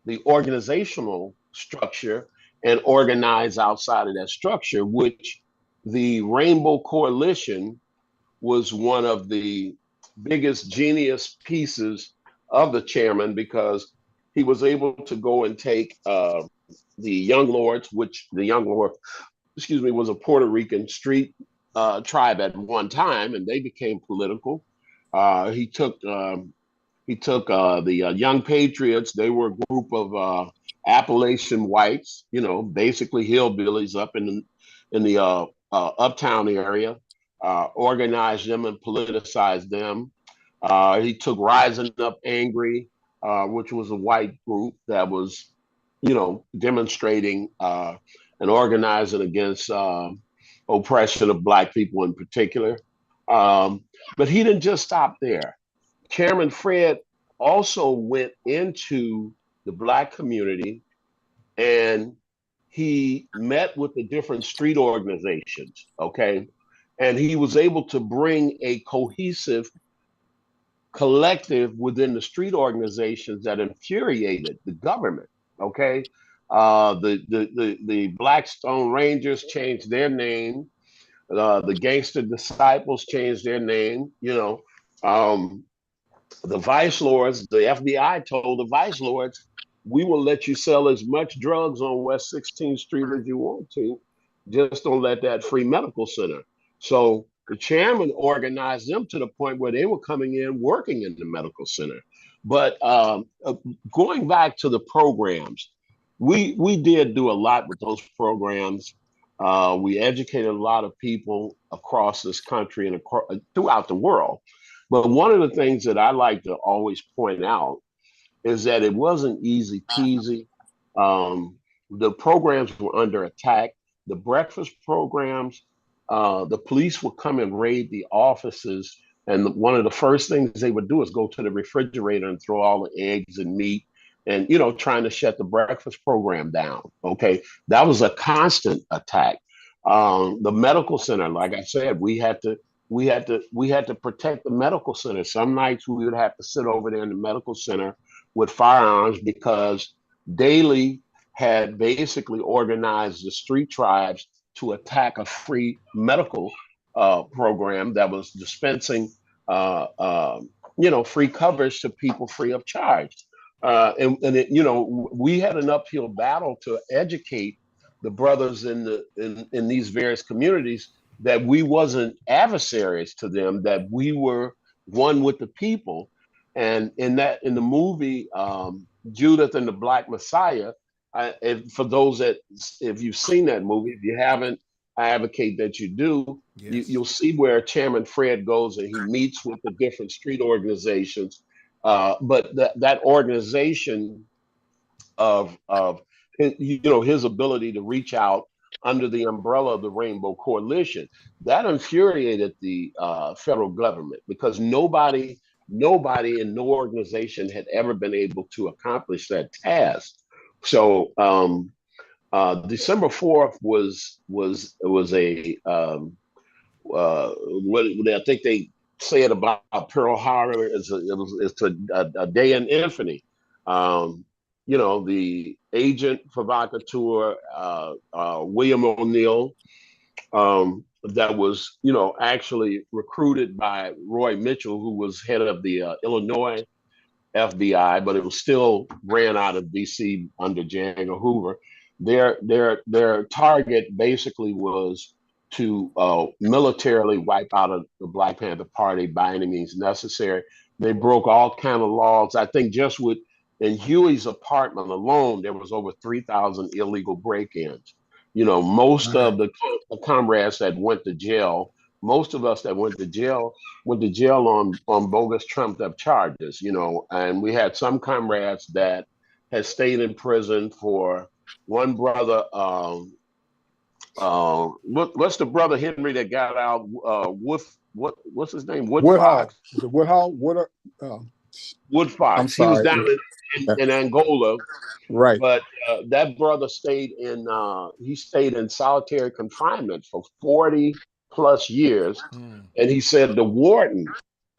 the organizational structure and organize outside of that structure, which the Rainbow Coalition was one of the biggest genius pieces of the chairman, because he was able to go and take the Young Lords, which the Young Lord, was a Puerto Rican street tribe at one time, and they became political. He took the Young Patriots. They were a group of Appalachian whites, basically hillbillies up in the uptown area, organized them and politicized them. He took Rising Up Angry, which was a white group that was, demonstrating and organizing against oppression of Black people in particular. But he didn't just stop there. Chairman Fred also went into the Black community, and he met with the different street organizations, okay? And he was able to bring a cohesive collective within the street organizations that infuriated the government, okay? The Blackstone Rangers changed their name. The Gangster Disciples changed their name. Um, the Vice Lords, the FBI told the Vice Lords, we will let you sell as much drugs on West 16th Street as you want to. Just don't let that free medical center. So the chairman organized them to the point where they were coming in working in the medical center. But going back to the programs, we did do a lot with those programs. We educated a lot of people across this country and throughout the world. But one of the things that I like to always point out is that it wasn't easy peasy. The programs were under attack. The breakfast programs, the police would come and raid the offices. And one of the first things they would do is go to the refrigerator and throw all the eggs and meat and, trying to shut the breakfast program down. Okay. That was a constant attack. The medical center, like I said, we had to protect the medical center. Some nights we would have to sit over there in the medical center with firearms because Daley had basically organized the street tribes to attack a free medical program that was dispensing, free coverage to people free of charge. We had an uphill battle to educate the brothers in these various communities that we wasn't adversaries to them, that we were one with the people. And in the movie, Judith and the Black Messiah, for those if you've seen that movie, if you haven't, I advocate that you do. Yes. You'll see where Chairman Fred goes and he meets with the different street organizations. But that organization of his ability to reach out under the umbrella of the Rainbow Coalition, that infuriated the federal government because nobody in no organization had ever been able to accomplish that task. So December 4th was a what I think they said about Pearl Harbor is a day in infamy. The agent provocateur, William O'Neill, that was, actually recruited by Roy Mitchell, who was head of the Illinois FBI, but it was still ran out of DC under J. Edgar Hoover. Their target basically was to militarily wipe out the Black Panther Party by any means necessary. They broke all kind of laws. I think just in Huey's apartment alone, there was over 3,000 illegal break-ins. Most of the comrades that went to jail, most of us that went to jail on bogus trumped up charges, and we had some comrades that had stayed in prison for one brother. What's the brother Henry that got out? What's his name? Woodhall. Is it Woodhall? Woodfox. He was down in Angola, right? But that brother stayed in solitary confinement for 40 plus years, and he said the warden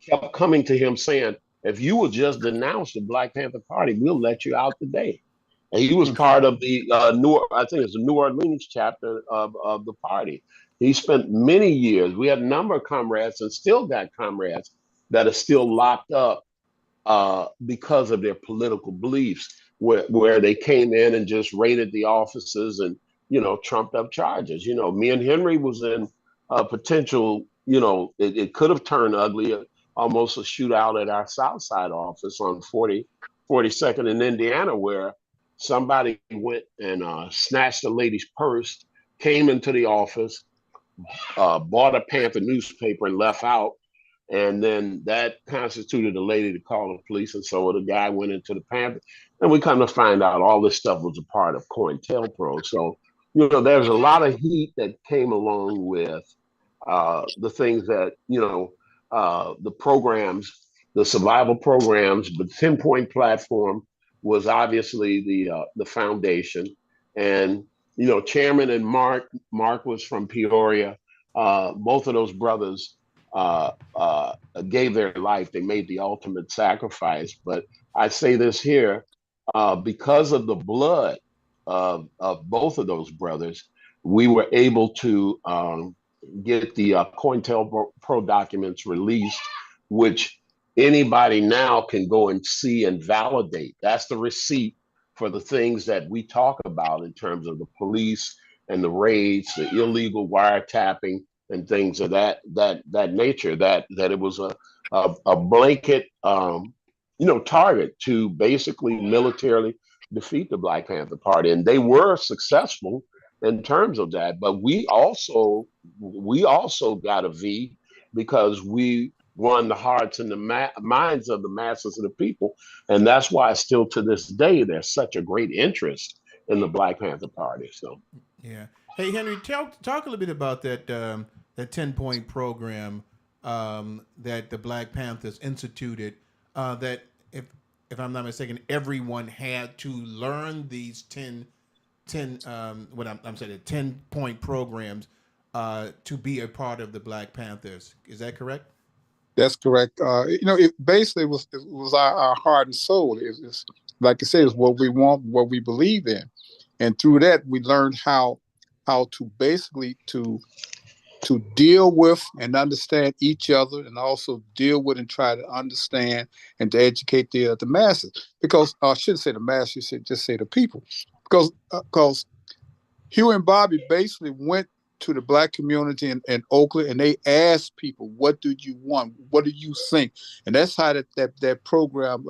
kept coming to him saying, "If you will just denounce the Black Panther Party, we'll let you out today." And he was part of the New Orleans chapter of the party. He spent many years. We had a number of comrades, and still got comrades that are still locked up because of their political beliefs, where they came in and just raided the offices and trumped up charges. Me and Henry was in a potential. It could have turned ugly, almost a shootout at our South Side office on 42nd in Indiana, where somebody went and snatched a lady's purse, came into the office, bought a Panther newspaper and left out. And then that constituted a lady to call the police. And so the guy went into the Panther. And we come to find out all this stuff was a part of COINTELPRO. So, there's a lot of heat that came along with the things that, the programs the survival programs, but 10-point platform was obviously the foundation. And Chairman and Mark was from Peoria. Both of those brothers uh, uh, gave their life. They made the ultimate sacrifice. But I say this here because of the blood of both of those brothers, we were able to get the COINTELPRO documents released, which anybody now can go and see and validate. That's the receipt for the things that we talk about in terms of the police and the raids, the illegal wiretapping, and things of that nature. That it was a blanket target to basically militarily defeat the Black Panther Party, and they were successful in terms of that. But we also got a V because we won the hearts and the minds of the masses of the people, and that's why still to this day there's such a great interest in the Black Panther Party. So Yeah. Hey, Henry, talk a little bit about that 10-point program that the Black Panthers instituted. That if I'm not mistaken, everyone had to learn these 10 what I'm saying, 10-point programs to be a part of the Black Panthers. Is that correct? That's correct. It basically was our heart and soul. It's like I said, it's what we want, what we believe in, and through that we learned how to basically to deal with and understand each other, and also deal with and try to understand and to educate the masses. Because I shouldn't say the masses, you should just say the people, because Hugh and Bobby basically went to the Black community in Oakland, and they asked people, "What do you want? What do you think?" And that's how that program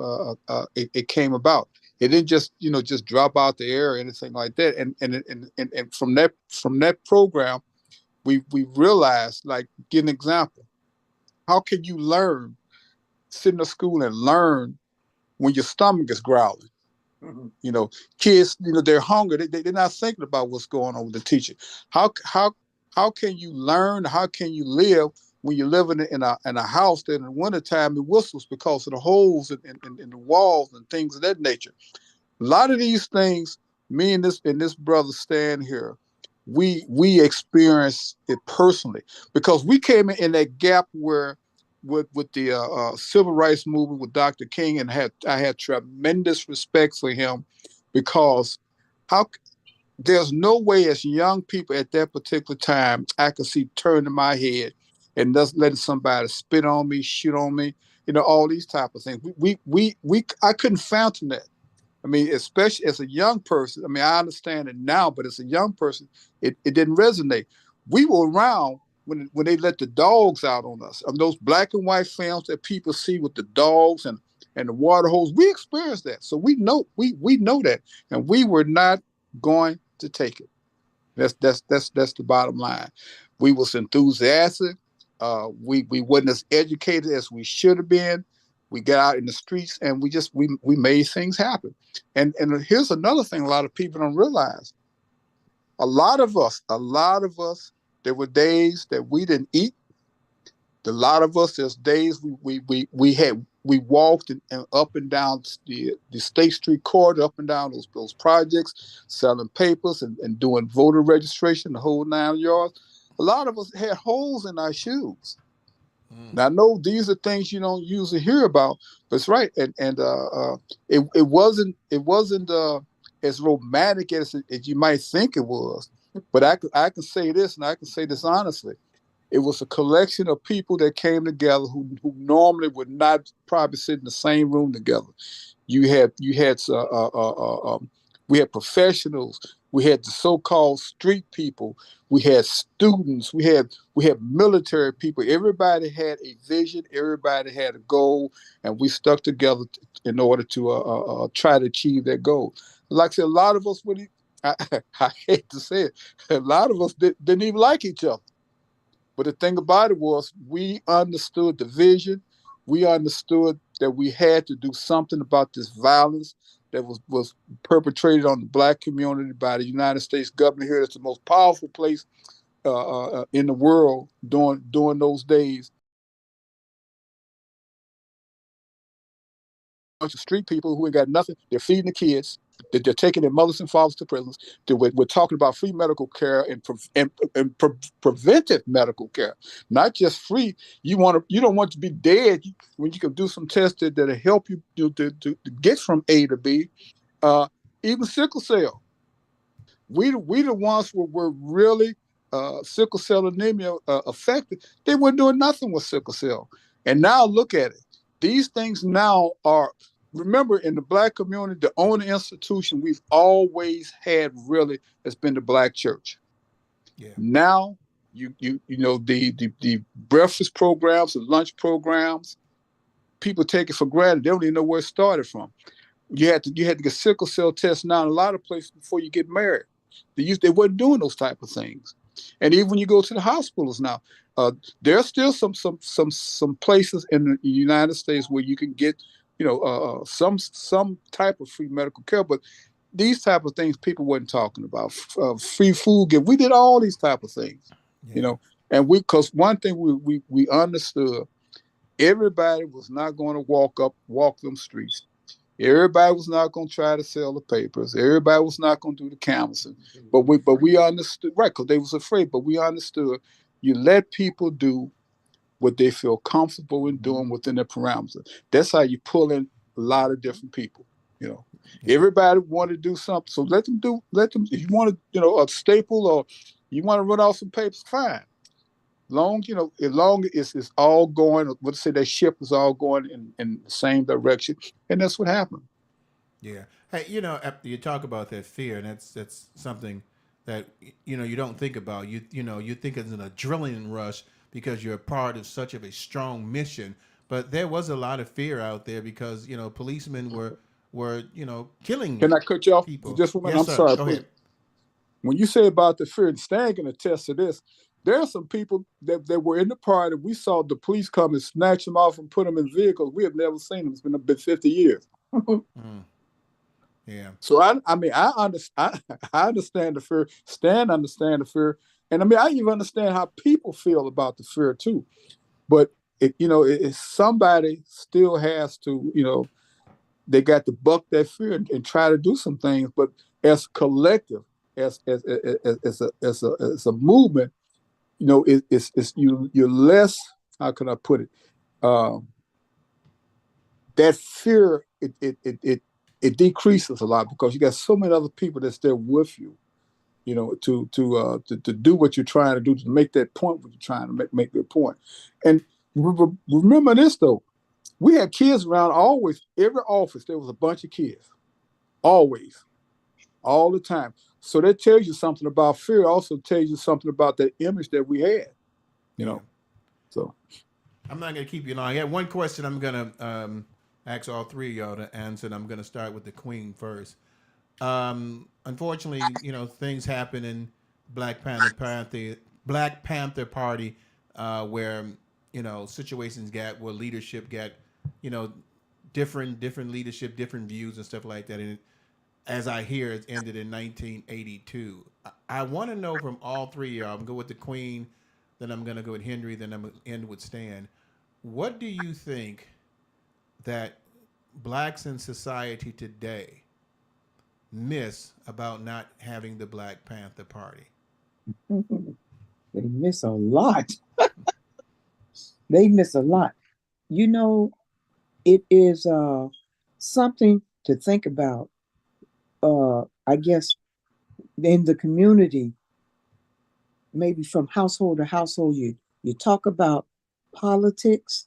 it came about. It didn't just drop out the air or anything like that. And from that program, we realized, like, give an example. How can you learn, sit in a school and learn when your stomach is growling? Kids, they're hungry. They're not thinking about what's going on with the teacher. How can you learn? How can you live when you're living in a house that in the wintertime it whistles because of the holes in the walls and things of that nature? A lot of these things, me and this brother stand here, we experienced it personally, because we came in that gap where with the civil rights movement with Dr. King, and I had tremendous respect for him, because how there's no way as young people at that particular time I could see turning my head and just letting somebody spit on me, shoot on me, all these type of things. We I couldn't fathom that. I mean, especially as a young person. I mean, I understand it now, but as a young person, it didn't resonate. We were around when they let the dogs out on us. Of those black and white films that people see with the dogs and the water hose, we experienced that. So we know that, and we were not going to take it. That's the bottom line. We was enthusiastic. We wasn't as educated as we should have been. We got out in the streets and we made things happen. And here's another thing a lot of people don't realize. A lot of us, there were days that we didn't eat. A lot of us, there's days we walked and up and down the State Street corridor, up and down those projects, selling papers and doing voter registration, the whole 9 yards. A lot of us had holes in our shoes. Now, I know these are things you don't usually hear about, but it's right. And it wasn't as romantic as you might think it was. But I can say this, and I can say this honestly. It was a collection of people that came together who normally would not probably sit in the same room together. You had we had professionals, we had the so-called street people, we had students, we had military people. Everybody had a vision, everybody had a goal, and we stuck together in order to try to achieve that goal. Like I said, a lot of us I hate to say it, a lot of us didn't even like each other. But the thing about it was, we understood the vision. We understood that we had to do something about this violence that was perpetrated on the black community by the United States government here. It's the most powerful place in the world during those days. bunch of street people who ain't got nothing. They're feeding the kids. They're taking their mothers and fathers to prisons. We're talking about free medical care and preventive medical care, not just free. You don't want to be dead when you can do some tests that'll help you to get from A to B. Even sickle cell. We the ones who were really sickle cell anemia affected. They weren't doing nothing with sickle cell, and now look at it. These things now are. Remember, in the Black community, the only institution we've always had really has been the Black church. Yeah. Now, you know the breakfast programs, the lunch programs, people take it for granted. They don't even know where it started from. You had to get sickle cell tests now in a lot of places before you get married. They weren't doing those type of things. And even when you go to the hospitals now, there's still some places in the United States where you can get some type of free medical care, but these type of things people weren't talking about. Free food give. We did all these type of things, and because one thing we understood, everybody was not going to walk them streets. Everybody was not going to try to sell the papers. Everybody was not going to do the canvassing. But we understood, right? Because they was afraid. But we understood. You let people do what they feel comfortable in doing within their parameters. That's how you pull in a lot of different people. Everybody want to do something, so let them do. Let them. If you want to, a staple, or you want to run off some papers, fine. As long as it's all going. Let's say that ship is all going in the same direction, and that's what happened. Yeah. Hey, you talk about that fear, and that's something that you don't think about. You think it's an adrenaline rush because you're a part of such of a strong mission. But there was a lot of fear out there because policemen were killing. Can I cut you off people. just for a minute? Yes, I'm sir. sorry. Go ahead. When you say about the fear, and Stan can attest to this. There are some people that were in the party. We saw the police come and snatch them off and put them in vehicles. We have never seen them. It's been 50 years. Yeah. So I understand the fear. Stan understand the fear, and I even understand how people feel about the fear too. But if somebody still has to, they got to buck that fear and try to do some things. But as collective, as a movement, you're less. How can I put it? That fear it decreases a lot because you got so many other people that's there with you, to do what you're trying to do, to make that point what you're trying to make that point. And remember this though, we had kids around always. Every office there was a bunch of kids, always, all the time. So that tells you something about fear. Also tells you something about that image that we had, So I'm not going to keep you long. I got one question I'm going to ask all three of y'all to answer, and I'm going to start with the Queen first. Unfortunately, things happen in Black Panther Party where situations where leadership got different leadership, different views and stuff like that. And as I hear, it ended in 1982. I want to know from all three of y'all. I'm going to go with the Queen, then I'm going to go with Henry, then I'm going to end with Stan. What do you think that blacks in society today miss about not having the Black Panther Party? They miss a lot. They miss a lot. It is something to think about. I guess in the community, maybe from household to household, you talk about politics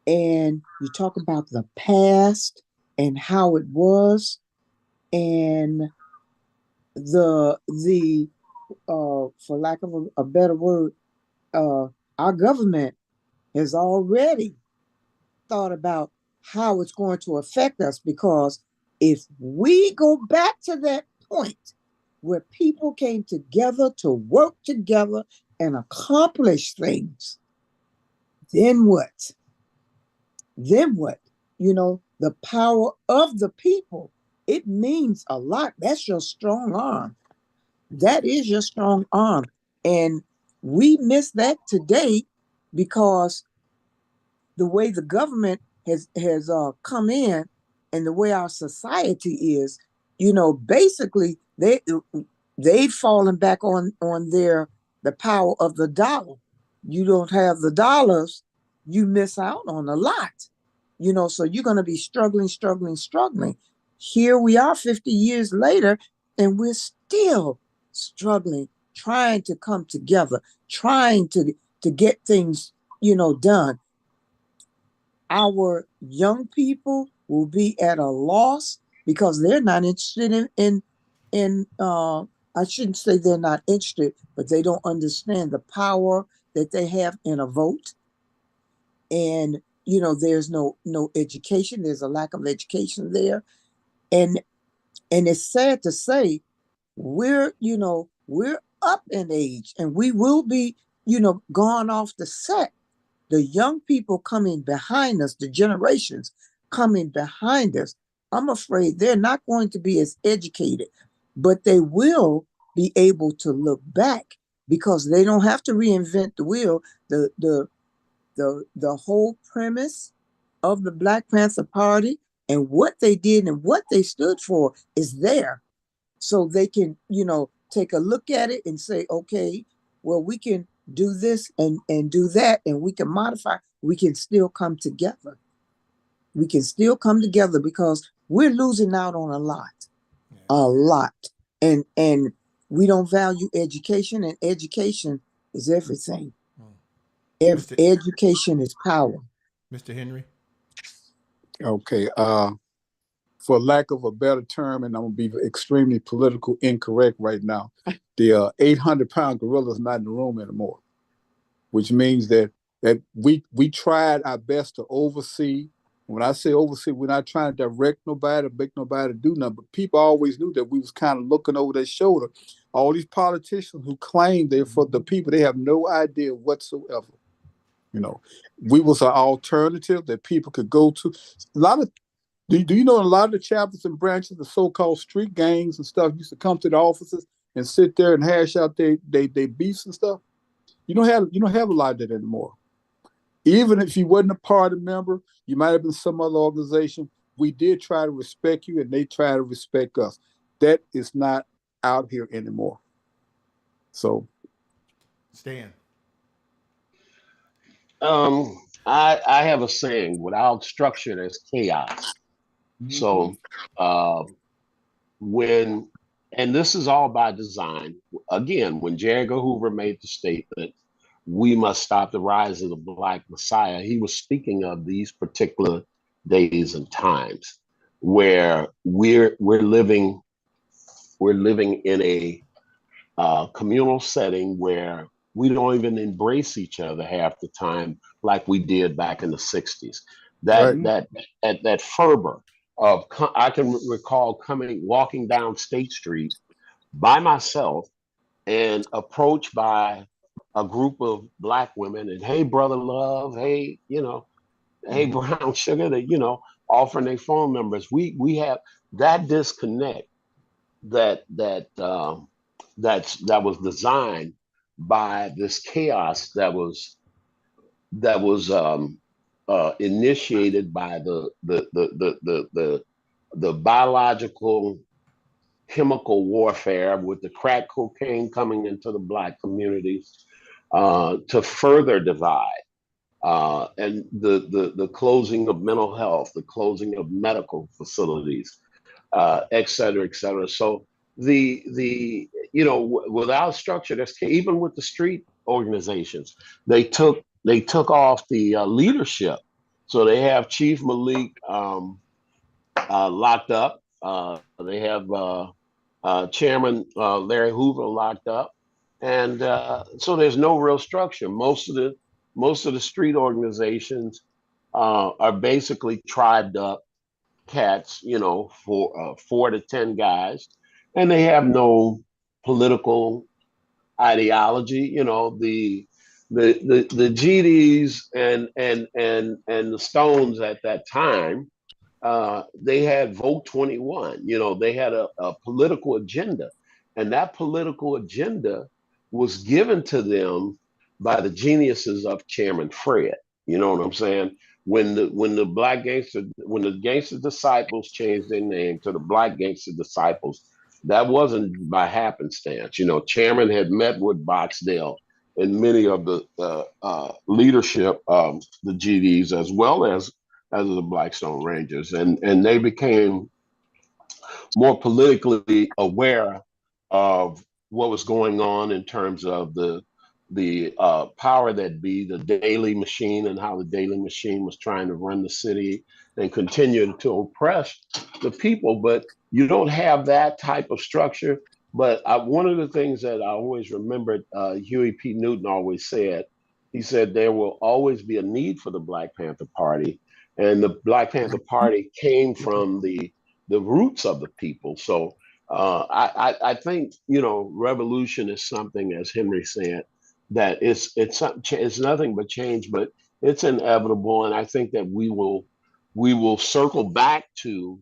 and you talk about the past and how it was, and the for lack of a better word, our government has already thought about how it's going to affect us, because if we go back to that point where people came together to work together and accomplish things, then what? Then what? The power of the people, it means a lot. That's your strong arm. That is your strong arm. And we miss that today because the way the government has come in, and the way our society is, you know, basically they've fallen back on the power of the dollar. You don't have the dollars, you miss out on a lot. You know, so you're going to be struggling. Here we are 50 years later, and we're still struggling, trying to come together, trying to get things, you know, done. Our young people will be at a loss because they're not interested in I shouldn't say they're not interested, but they don't understand the power that they have in a vote. And you know, there's no education. There's a lack of education there. And it's sad to say we're up in age and we will be, you know, gone off the set. The young people coming behind us, the generations coming behind us, I'm afraid they're not going to be as educated, but they will be able to look back because they don't have to reinvent the wheel. The whole premise of the Black Panther Party and what they did and what they stood for is there. So they can, you know, take a look at it and say, okay, well, we can do this and do that, and we can modify. We can still come together. We can still come together because we're losing out on a lot, and we don't value education, and education is everything. Education is power. Mr. Henry. Okay. For lack of a better term, and I'm gonna be extremely political incorrect right now, the 800-pound gorilla is not in the room anymore, which means that we tried our best to oversee. When I say oversee, we're not trying to direct nobody, make nobody do nothing, but people always knew that we was kind of looking over their shoulder. All these politicians who claim they're for the people, they have no idea whatsoever. You know, we was an alternative that people could go to. A lot of Do you know a lot of the chapters and branches, the so-called street gangs and stuff, used to come to the offices and sit there and hash out their beefs and stuff? You don't have a lot of that anymore. Even if you wasn't a party member, you might have been some other organization. We did try to respect you, and they try to respect us. That is not out here anymore. So, Stan. I have a saying: without structure, there's chaos. So and this is all by design. Again, when J. Edgar Hoover made the statement, we must stop the rise of the Black Messiah, he was speaking of these particular days and times where we're living in a communal setting where we don't even embrace each other half the time like we did back in the 60s. That fervor of, I can recall walking down State Street by myself and approached by a group of Black women and, hey, brother love, hey, hey, brown sugar, that, offering their phone numbers. We have that disconnect that was designed by this chaos that was initiated by the biological chemical warfare with the crack cocaine coming into the Black communities to further divide, and the closing of mental health, the closing of medical facilities, et cetera, et cetera. So without structure, that's even with the street organizations, they took off the leadership. So they have Chief Malik locked up. They have Chairman Larry Hoover locked up, and so there's no real structure. Most of the street organizations are basically tribed up cats, for 4 to 10 guys, and they have no political ideology. The GDs and the Stones at that time, they had Vote 21. They had a political agenda, and that political agenda was given to them by the geniuses of Chairman Fred. You know what I'm saying? when the Gangster Disciples changed their name to the Black Gangster Disciples, that wasn't by happenstance. You know, Chairman had met with Boxdale and many of the leadership of the GDs, as well as the Blackstone Rangers, and they became more politically aware of what was going on in terms of the power that be, the Daily Machine, and how the Daily Machine was trying to run the city and continue to oppress the people. But you don't have that type of structure. But one of the things that I always remembered, Huey P. Newton always said, he said there will always be a need for the Black Panther Party, and the Black Panther Party came from the roots of the people. So I think, you know, revolution is something, as Henry said, that it's nothing but change, but it's inevitable, and I think that we will circle back to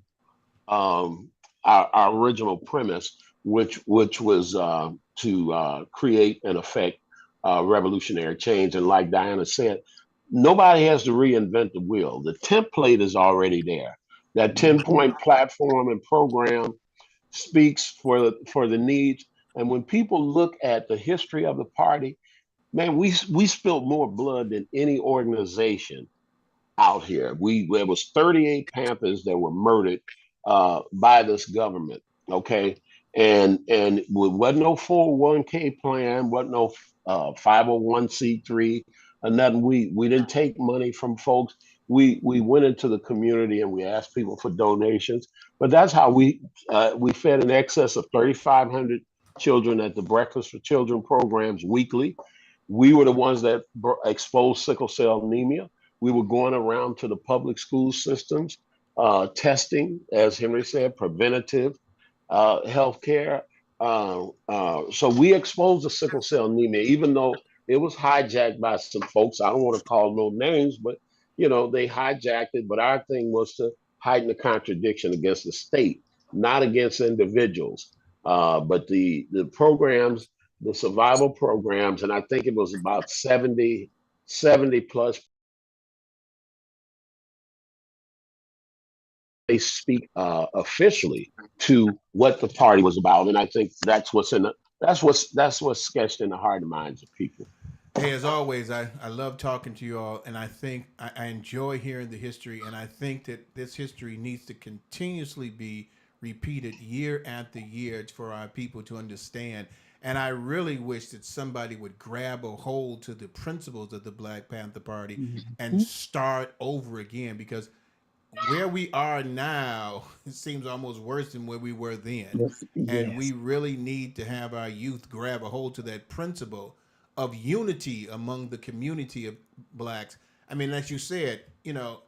our original premise, which was to create and affect revolutionary change. And like Diana said, nobody has to reinvent the wheel. The template is already there. That 10-point platform and program speaks for the needs. And when people look at the history of the party, man, we spilled more blood than any organization out here. There was 38 Panthers that were murdered by this government. Okay, and wasn't no 401k plan, wasn't no 501c3 or nothing. We didn't take money from folks. We went into the community and we asked people for donations. But that's how we fed in excess of 3,500 children at the Breakfast for Children programs weekly. We were the ones that exposed sickle cell anemia. We were going around to the public school systems, testing, as Henry said, preventative healthcare. So we exposed the sickle cell anemia, even though it was hijacked by some folks. I don't want to call no names, but you know, they hijacked it. But our thing was to heighten the contradiction against the state, not against individuals. But the programs, the survival programs, and I think it was about 70 plus. They speak officially to what the party was about, and I think that's what's sketched in the heart and minds of people. Hey, as always, I love talking to you all, and I think I enjoy hearing the history, and I think that this history needs to continuously be repeated year after year for our people to understand. And I really wish that somebody would grab a hold to the principles of the Black Panther Party and start over again, because where we are now, it seems almost worse than where we were then. Yes, And we yes. really need to have our youth grab a hold to that principle of unity among the community of blacks. I mean, as you said, you know,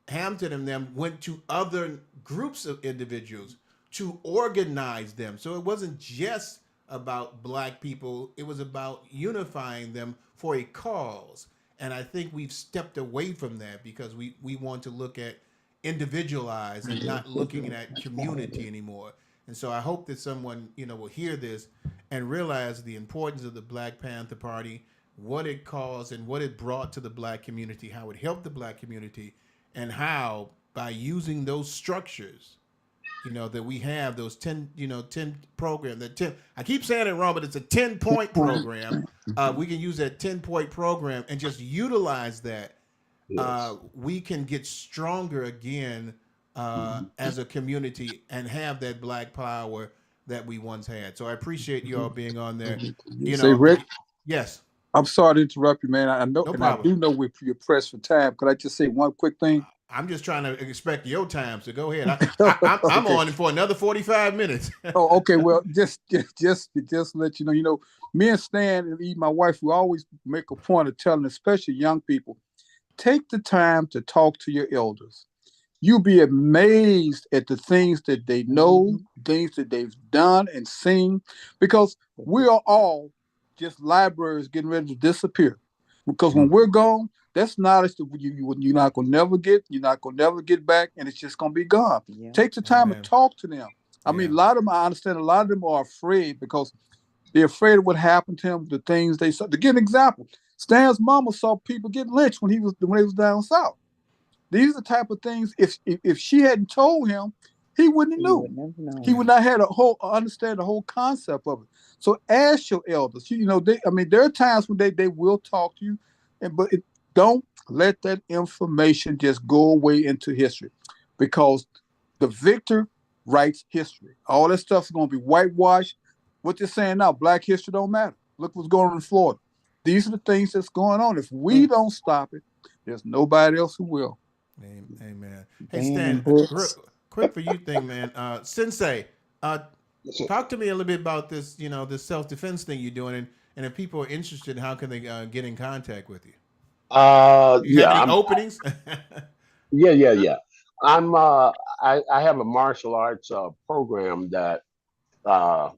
Hampton and them went to other groups of individuals to organize them. So it wasn't just about black people, it was about unifying them for a cause. And I think we've stepped away from that because we want to look at individualized and not looking at community anymore. And so I hope that someone, you know, will hear this and realize the importance of the Black Panther Party, what it caused and what it brought to the black community, how it helped the black community, and how by using those structures, you know, that we have those 10, 10 program, that 10, I keep saying it wrong, but it's a 10-point program. We can use that 10-point program and just utilize that. Yes. We can get stronger again as a community and have that black power that we once had. So I appreciate you all being on there. You Say, know, Rick, yes, I'm sorry to interrupt you, man. I know, no and I problem. do know you're pressed for time. Could I just say one quick thing? I'm just trying to expect your time, so go ahead. I'm Okay. on for another 45 minutes. Oh, okay. Well, just let you know, me and Stan and Eve, my wife, we always make a point of telling, especially young people, take the time to talk to your elders. You'll be amazed at the things that they know, things that they've done and seen, because we are all just libraries getting ready to disappear. Because when we're gone, that's knowledge that you're not gonna never get, you're not gonna never get back, and it's just gonna be gone. Yeah. Take the time Amen. to talk to them. I mean, Yeah. a lot of them, I understand, a lot of them are afraid because they're afraid of what happened to them, the things they saw. To give an example, Stan's mama saw people get lynched when he was down south. These are the type of things. If she hadn't told him, he wouldn't have You knew. would never know. He would not have understand the whole concept of it. So ask your elders. There are times when they will talk to you, but don't let that information just go away into history, because the victor writes history. All that stuff is going to be whitewashed. What they're saying now, Black history don't matter. Look what's going on in Florida. These are the things that's going on. If we don't stop it, there's nobody else who will. Amen. Hey, Banning Stan, books. quick for you thing, man. Sensei, talk to me a little bit about this, this self-defense thing you're doing, and if people are interested, how can they get in contact with you? Do you have any openings? Yeah. I have a martial arts program that I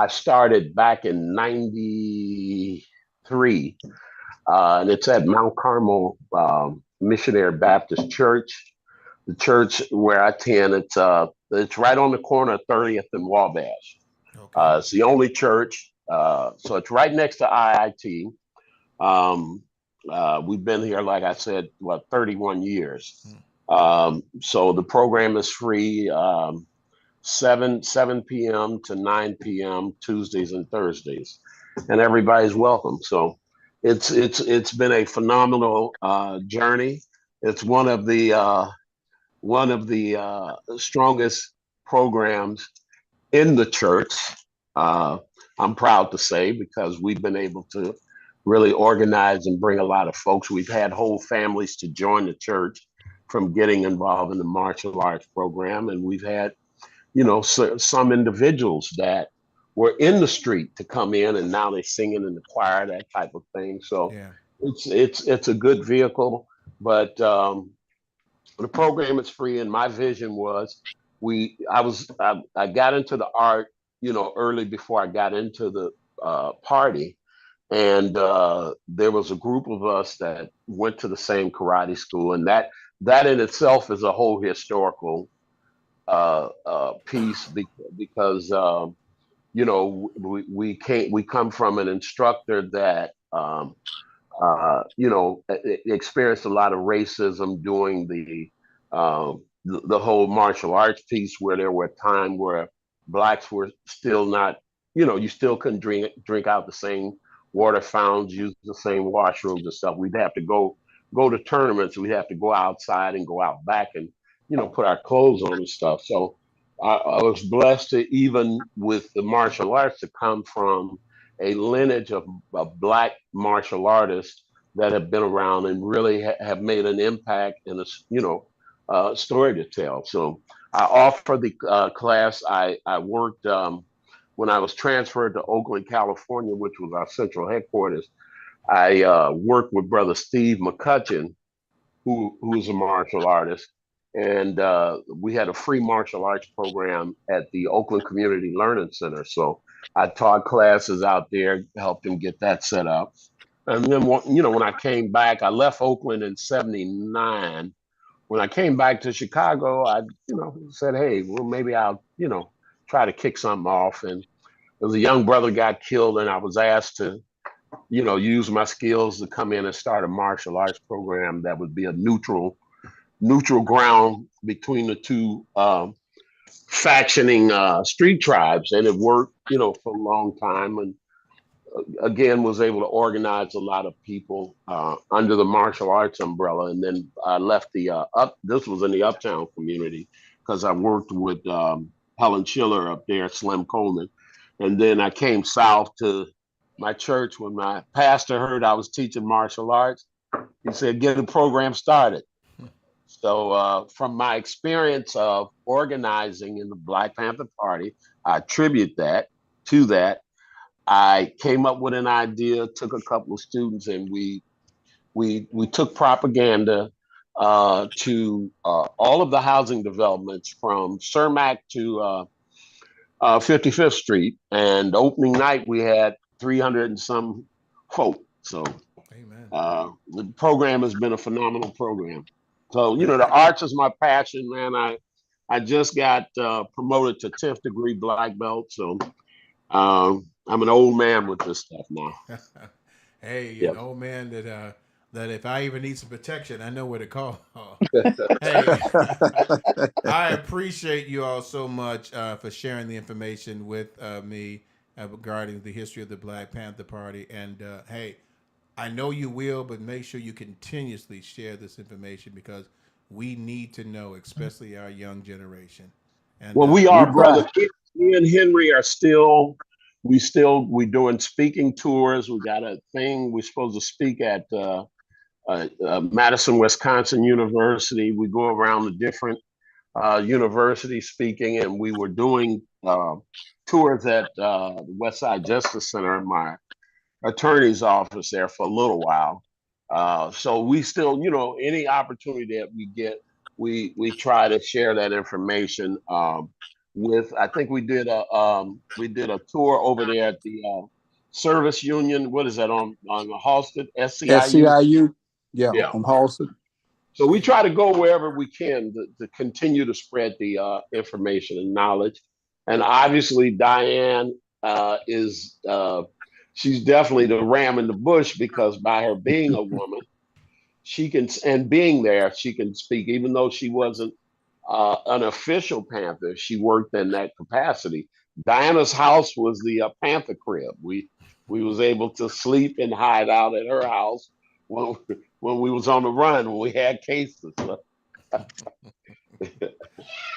started back in '93, and it's at Mount Carmel Missionary Baptist Church. The church where I attend, it's right on the corner of 30th and Wabash. Okay. It's the only church, so it's right next to IIT. We've been here, like I said, 31 years. So the program is free, 7 p.m. to 9 p.m. Tuesdays and Thursdays, and everybody's welcome. So it's been a phenomenal journey. It's one of the strongest programs in the church. I'm proud to say, because we've been able to really organize and bring a lot of folks. We've had whole families to join the church from getting involved in the martial arts program, and we've had some individuals that were in the street to come in, and now they're singing in the choir, that type of thing. So Yeah. it's a good vehicle, but the program is free, and my vision was I got into the art, early before I got into the party, and there was a group of us that went to the same karate school, and that in itself is a whole historical piece, because we come from an instructor that experienced a lot of racism doing the whole martial arts piece, where there were times where blacks were still not, you still couldn't drink out the same water fountains, use the same washrooms and stuff. We'd have to go to tournaments. We'd have to go outside and go out back and put our clothes on and stuff. So I was blessed to, even with the martial arts, to come from a lineage of Black martial artists that have been around and really have made an impact in a story to tell. So I offer the class. I worked when I was transferred to Oakland, California, which was our central headquarters. I worked with Brother Steve McCutcheon, who's a martial artist, and we had a free martial arts program at the Oakland Community Learning Center. So I taught classes out there, helped him get that set up. And then, when I came back, I left Oakland in '79. When I came back to Chicago, I, said, hey, well, maybe I'll, try to kick something off. And there was a young brother got killed, and I was asked to, use my skills to come in and start a martial arts program that would be a neutral ground between the two factioning street tribes. And it worked, for a long time. And again, was able to organize a lot of people under the martial arts umbrella. And then I left this was in the Uptown community, because I worked with Helen Schiller up there, Slim Coleman. And then I came south to my church. When my pastor heard I was teaching martial arts, he said, get a program started. So from my experience of organizing in the Black Panther Party, I attribute that to that. I came up with an idea, took a couple of students, and we took propaganda to all of the housing developments from Cermak to 55th Street. And opening night, we had 300 and some folk. So the program has been a phenomenal program. So, the arts is my passion, man. I just got promoted to 10th degree black belt. So I'm an old man with this stuff now. Hey, Yep. an old man that that if I even need some protection, I know where to call. Hey, I appreciate you all so much for sharing the information with me regarding the history of the Black Panther Party. And hey, I know you will, but make sure you continuously share this information because we need to know, especially our young generation. And Well, we We are, try. brother. Me and Henry are still, we doing speaking tours. We got a thing. We're supposed to speak at Madison, Wisconsin University. We go around the different universities speaking, and we were doing tours at the West Side Justice Center in my attorney's office there for a little while. So we still, any opportunity that we get, we try to share that information with. I think we did a tour over there at the Service Union. What is that on Halsted SCIU? SCIU, yeah, Yeah. on Halsted. So we try to go wherever we can to continue to spread the information and knowledge. And obviously, Diane is she's definitely the ram in the bush because by her being a woman, she can and being there, she can speak. Even though she wasn't an official Panther, she worked in that capacity. Diana's house was the Panther crib. We was able to sleep and hide out at her house when when we was on the run when we had cases.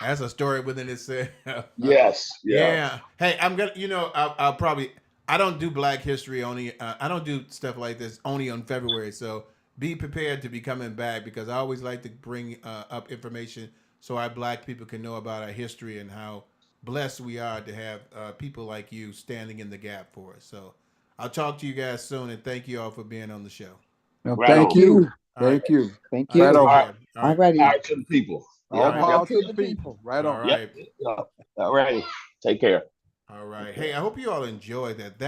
that's a story within itself. Yes, yeah. Yeah. Hey, I'm gonna. I'll probably. I don't do Black History only. I don't do stuff like this only on February. So be prepared to be coming back because I always like to bring up information so our Black people can know about our history and how blessed we are to have people like you standing in the gap for us. So I'll talk to you guys soon and thank you all for being on the show. Well, Right thank on. you. All right. Thank you. Thank All you. right, Right take on. care. All All right. righty. All right, to the people. All All right. power Yep. to the people. Right All on. right. Yeah. All right. Take care. All right. Hey, I hope you all enjoy that.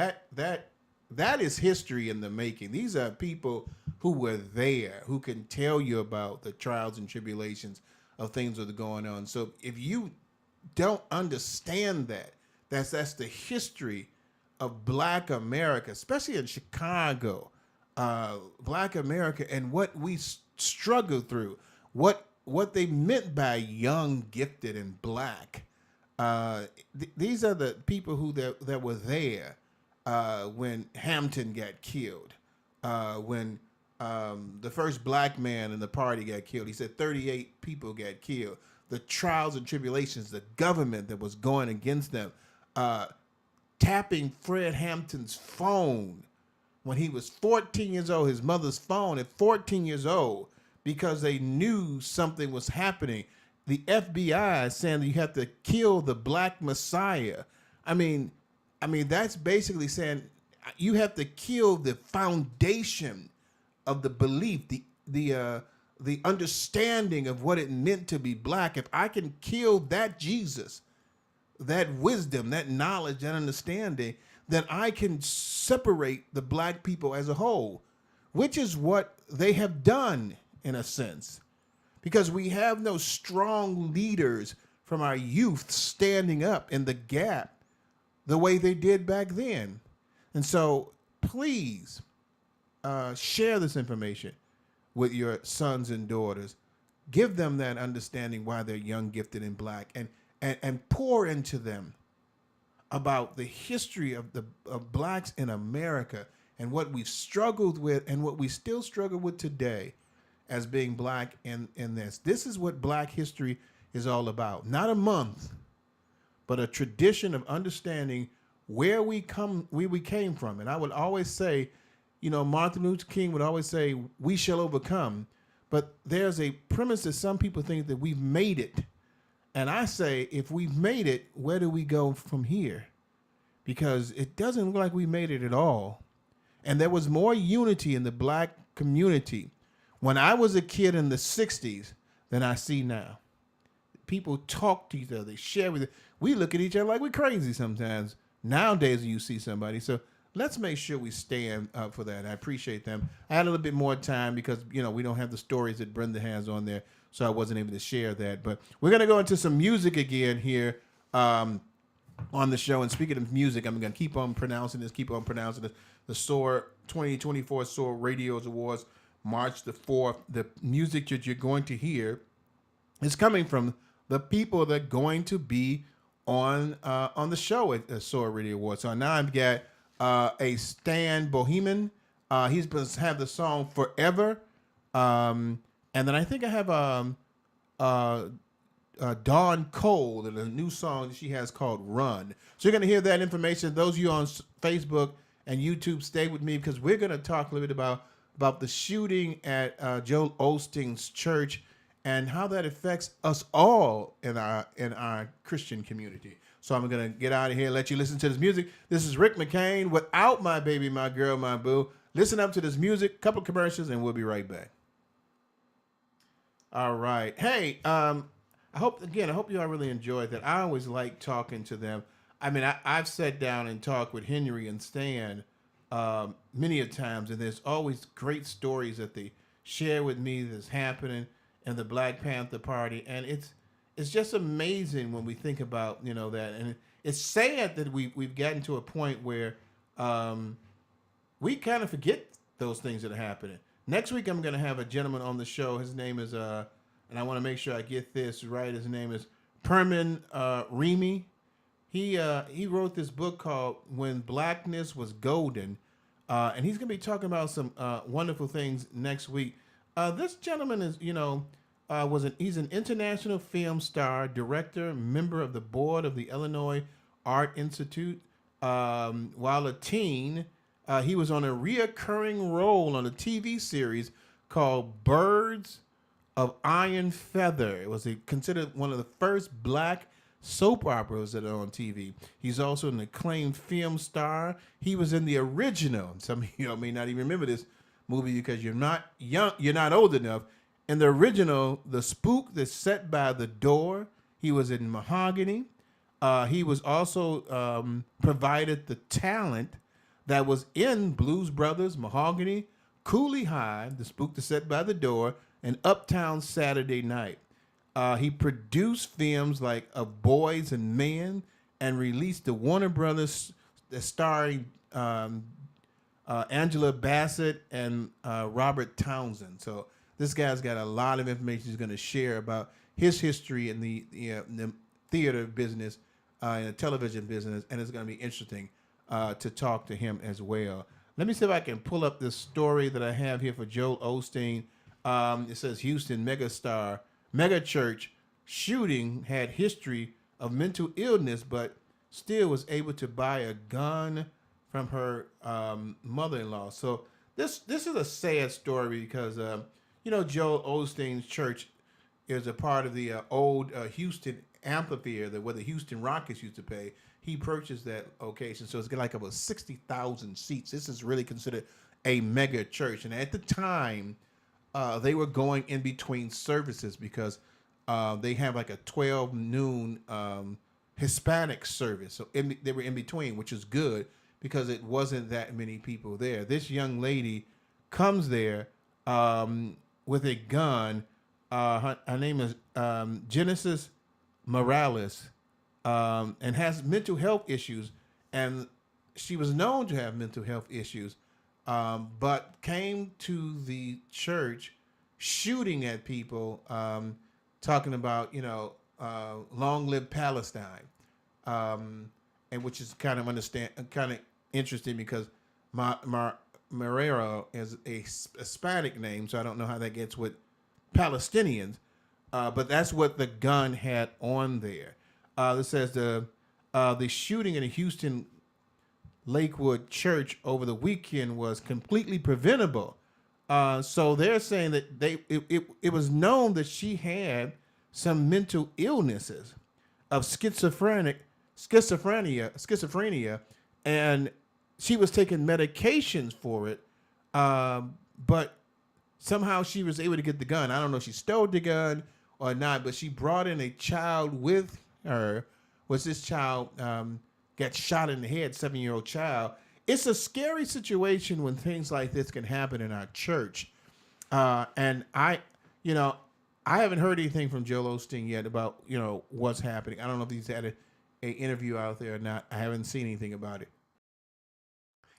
That is history in the making. These are people who were there, who can tell you about the trials and tribulations of things that are going on. So if you don't understand that, that's the history of Black America, especially in Chicago, Black America, and what we struggled through, what they meant by young, gifted, and Black. These are the people who that were there when Hampton got killed, when the first Black man in the party got killed. He said 38 people got killed. The trials and tribulations, the government that was going against them, tapping Fred Hampton's phone when he was 14 years old, his mother's phone at 14 years old, because they knew something was happening. The FBI saying that you have to kill the Black Messiah. I mean, that's basically saying you have to kill the foundation of the belief, the understanding of what it meant to be Black. If I can kill that Jesus, that wisdom, that knowledge, that understanding, then I can separate the Black people as a whole, which is what they have done in a sense, because we have no strong leaders from our youth standing up in the gap the way they did back then. And so please share this information with your sons and daughters. Give them that understanding why they're young, gifted, and Black, and pour into them about the history of Blacks in America and what we've struggled with and what we still struggle with today as being Black in this. This is what Black history is all about. Not a month, but a tradition of understanding where we came from. And I would always say, Martin Luther King would always say, we shall overcome. But there's a premise that some people think that we've made it. And I say, if we've made it, where do we go from here? Because it doesn't look like we made it at all. And there was more unity in the Black community when I was a kid in the 60s than I see now. People talk to each other, they share with it. We look at each other like we're crazy sometimes. Nowadays, when you see somebody. So let's make sure we stand up for that. I appreciate them. I had a little bit more time because, we don't have the stories that Brenda has on there, so I wasn't able to share that. But we're going to go into some music again here on the show. And speaking of music, I'm going to keep on pronouncing this, the SOAR 2024 SOAR Radios Awards March the 4th. The music that you're going to hear is coming from the people that are going to be on the show at the Soar Radio Awards. So now I've got a Stan Boheman. He's going to have the song Forever. And then I think I have Dawn Cole and a new song that she has called Run. So you're going to hear that information. Those of you on Facebook and YouTube, stay with me because we're going to talk a little bit about the shooting at Joel Osteen's church and how that affects us all in our Christian community. So I'm going to get out of here and let you listen to this music. This is Rick McCain, Without My Baby, My Girl, My Boo. Listen up to this music, couple commercials, and we'll be right back. All right. Hey, I hope you all really enjoyed that. I always like talking to them. I mean, I've sat down and talked with Henry and Stan many a times, and there's always great stories that they share with me that's happening in the Black Panther Party, and it's just amazing when we think about that, and it's sad that we've gotten to a point where we kind of forget those things that are happening. Next week, I'm going to have a gentleman on the show. His name is, and I want to make sure I get this right. His name is Permin Remy. He wrote this book called When Blackness Was Golden, and he's going to be talking about some wonderful things next week. This gentleman is, he's an international film star, director, member of the board of the Illinois Art Institute. While a teen, he was on a reoccurring role on a TV series called Birds of Iron Feather. It was considered one of the first black soap operas that are on TV. He's also an acclaimed film star. He was in the original. Some of you may not even remember this movie because you're not young, you're not old enough. In the original, The Spook That's Set by the Door, he was in Mahogany. He was also provided the talent that was in Blues Brothers, Mahogany, Cooley High, The Spook That's Set by the Door, and Uptown Saturday Night. He produced films like Of Boys and Men and released the Warner Brothers starring Angela Bassett and Robert Townsend. So this guy's got a lot of information he's going to share about his history in the theater business, in the television business, and it's going to be interesting to talk to him as well. Let me see if I can pull up this story that I have here for Joel Osteen. It says Houston mega church shooting had history of mental illness, but still was able to buy a gun from her mother-in-law. So this is a sad story because Joel Osteen's church is a part of the old Houston amphitheater where the Houston Rockets used to play. He purchased that location, so it's got like about 60,000 seats. This is really considered a mega church, and at the time, they were going in between services because they have like a 12 noon Hispanic service. So they were in between, which is good because it wasn't that many people there. This young lady comes there with a gun. Her name is Genesis Morales, and has mental health issues. And she was known to have mental health issues. But came to the church shooting at people, talking about, long live Palestine. And which is kind of interesting because Marrero is a Hispanic name, so I don't know how that gets with Palestinians. But that's what the gun had on there. It says the shooting in a Houston Lakewood church over the weekend was completely preventable. So they're saying that it was known that she had some mental illnesses of schizophrenia, and she was taking medications for it. But somehow she was able to get the gun. I don't know if she stole the gun or not, but she brought in a child with her. Was this child got shot in the head, 7-year-old child? It's a scary situation when things like this can happen in our church. And I haven't heard anything from Joel Osteen yet about, what's happening. I don't know if he's had a interview out there or not. I haven't seen anything about it.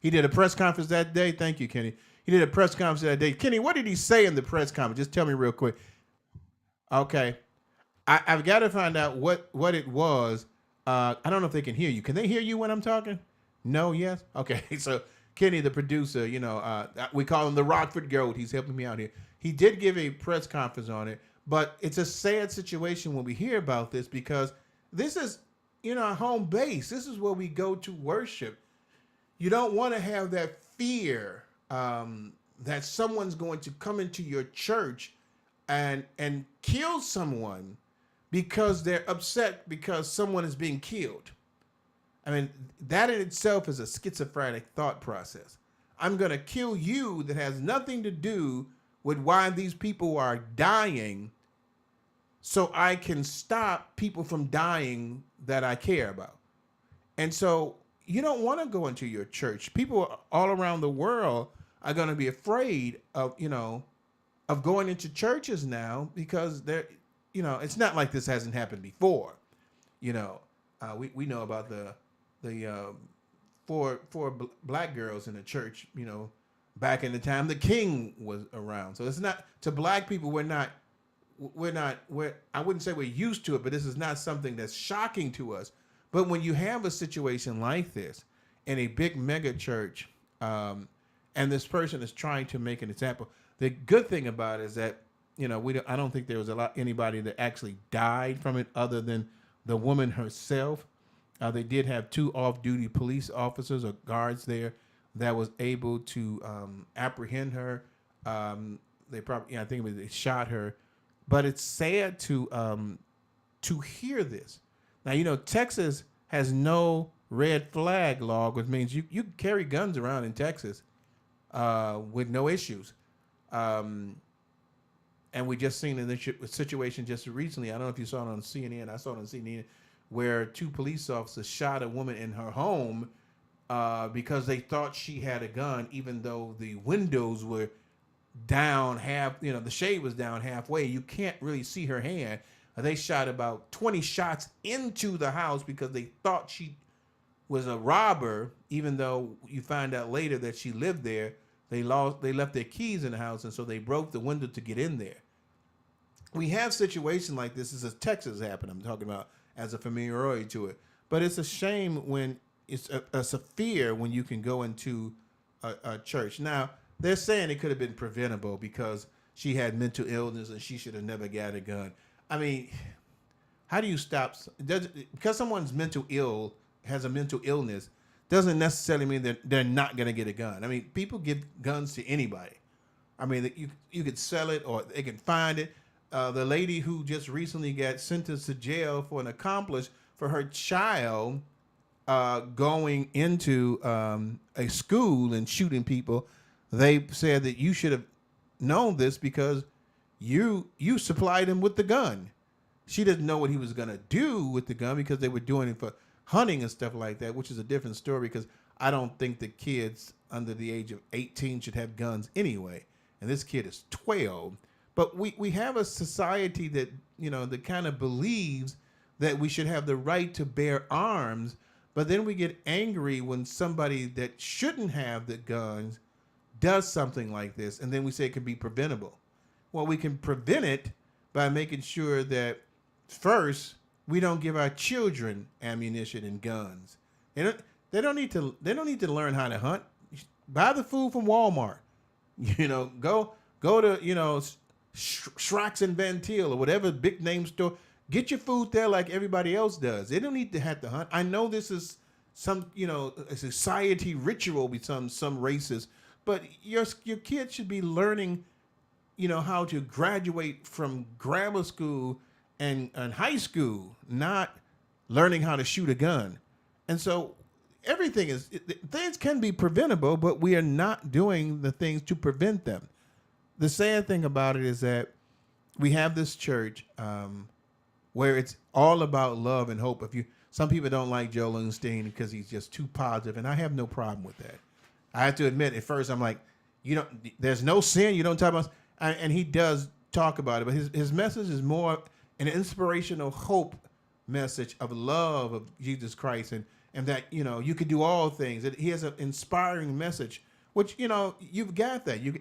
He did a press conference that day. Thank you, Kenny. He did a press conference that day. Kenny, what did he say in the press conference? Just tell me real quick. Okay. I've got to find out what it was. I don't know if they can hear you. Can they hear you when I'm talking? No, yes? Okay. So Kenny, the producer, we call him the Rockford Goat. He's helping me out here. He did give a press conference on it, but it's a sad situation when we hear about this because this is, our home base. This is where we go to worship. You don't want to have that fear that someone's going to come into your church and kill someone because they're upset because someone is being killed. I mean, that in itself is a schizophrenic thought process. I'm going to kill you that has nothing to do with why these people are dying so I can stop people from dying that I care about. And so you don't want to go into your church. People all around the world are going to be afraid of, of going into churches now because they're, it's not like this hasn't happened before. We know about the four black girls in the church, back in the time the king was around. So it's not, to black people, we're I wouldn't say we're used to it, but this is not something that's shocking to us. But when you have a situation like this in a big mega church, and this person is trying to make an example, the good thing about it is that, I don't think there was anybody that actually died from it other than the woman herself. They did have 2 off-duty police officers or guards there that was able to apprehend her. They probably, I think they shot her. But it's sad to hear this. Now, Texas has no red flag law, which means you carry guns around in Texas with no issues. And we just seen in this situation just recently, I don't know if you saw it on CNN, I saw it on CNN, where 2 police officers shot a woman in her home because they thought she had a gun, even though the windows were down half, the shade was down halfway. You can't really see her hand. They shot about 20 shots into the house because they thought she was a robber, even though you find out later that she lived there. They left their keys in the house, and so they broke the window to get in there. We have situations like this. This is Texas happened. I'm talking about as a familiarity to it. But it's a shame when it's a fear when you can go into a church. Now, they're saying it could have been preventable because she had mental illness and she should have never got a gun. I mean, how do you stop? Because someone's has a mental illness, doesn't necessarily mean that they're not going to get a gun. I mean, people give guns to anybody. I mean, you could sell it or they can find it. The lady who just recently got sentenced to jail for an accomplice for her child going into a school and shooting people, they said that you should have known this because you supplied him with the gun. She didn't know what he was going to do with the gun because they were doing it for hunting and stuff like that, which is a different story because I don't think the kids under the age of 18 should have guns anyway. And this kid is 12. But we have a society that, that kind of believes that we should have the right to bear arms. But then we get angry when somebody that shouldn't have the guns does something like this. And then we say it can be preventable. Well, we can prevent it by making sure that first, we don't give our children ammunition and guns. They don't need to learn how to hunt. Buy the food from Walmart. Go to Schrock's and Van Til or whatever big name store. Get your food there like everybody else does. They don't need to have to hunt. I know this is some a society ritual with some races, but your kids should be learning how to graduate from grammar school and high school, not learning how to shoot a gun. And so things can be preventable, but we are not doing the things to prevent them. The sad thing about it is that we have this church where it's all about love and hope. Some people don't like Joel Osteen because he's just too positive, and I have no problem with that. I have to admit, at first I'm like, there's no sin. You don't talk about, and he does talk about it, but his message is more an inspirational hope message of love of Jesus Christ and that, you can do all things. He has an inspiring message which, you know, you've got that. You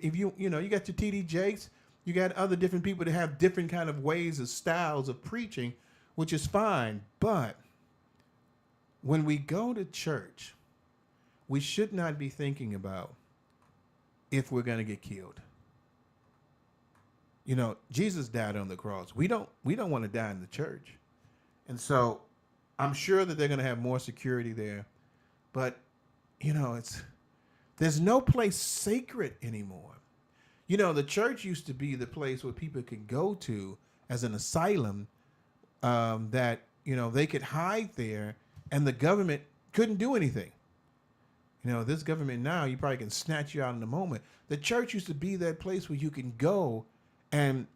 know, you got your TD Jakes, you got other different people that have different kind of ways of styles of preaching, which is fine. But when we go to church, we should not be thinking about if we're going to get killed. You know, Jesus died on the cross. We don't want to die in the church. And so I'm sure that they're going to have more security there. But, you know, there's no place sacred anymore. You know, the church used to be the place where people could go to as an asylum, that, you know, they could hide there and the government couldn't do anything. You know, this government now, you probably can snatch you out in a moment. The church used to be that place where you can go and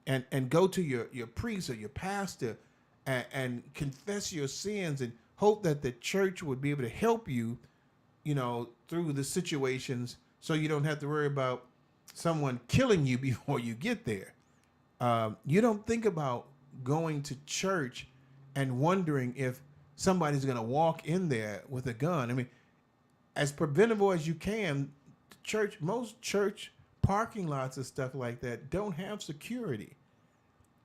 go to your priest or your pastor and confess your sins and hope that the church would be able to help you, you know, through the situations so you don't have to worry about someone killing you before you get there. You don't think about going to church and wondering if somebody's going to walk in there with a gun. I mean, as preventable as you can, most church parking lots and stuff like that don't have security.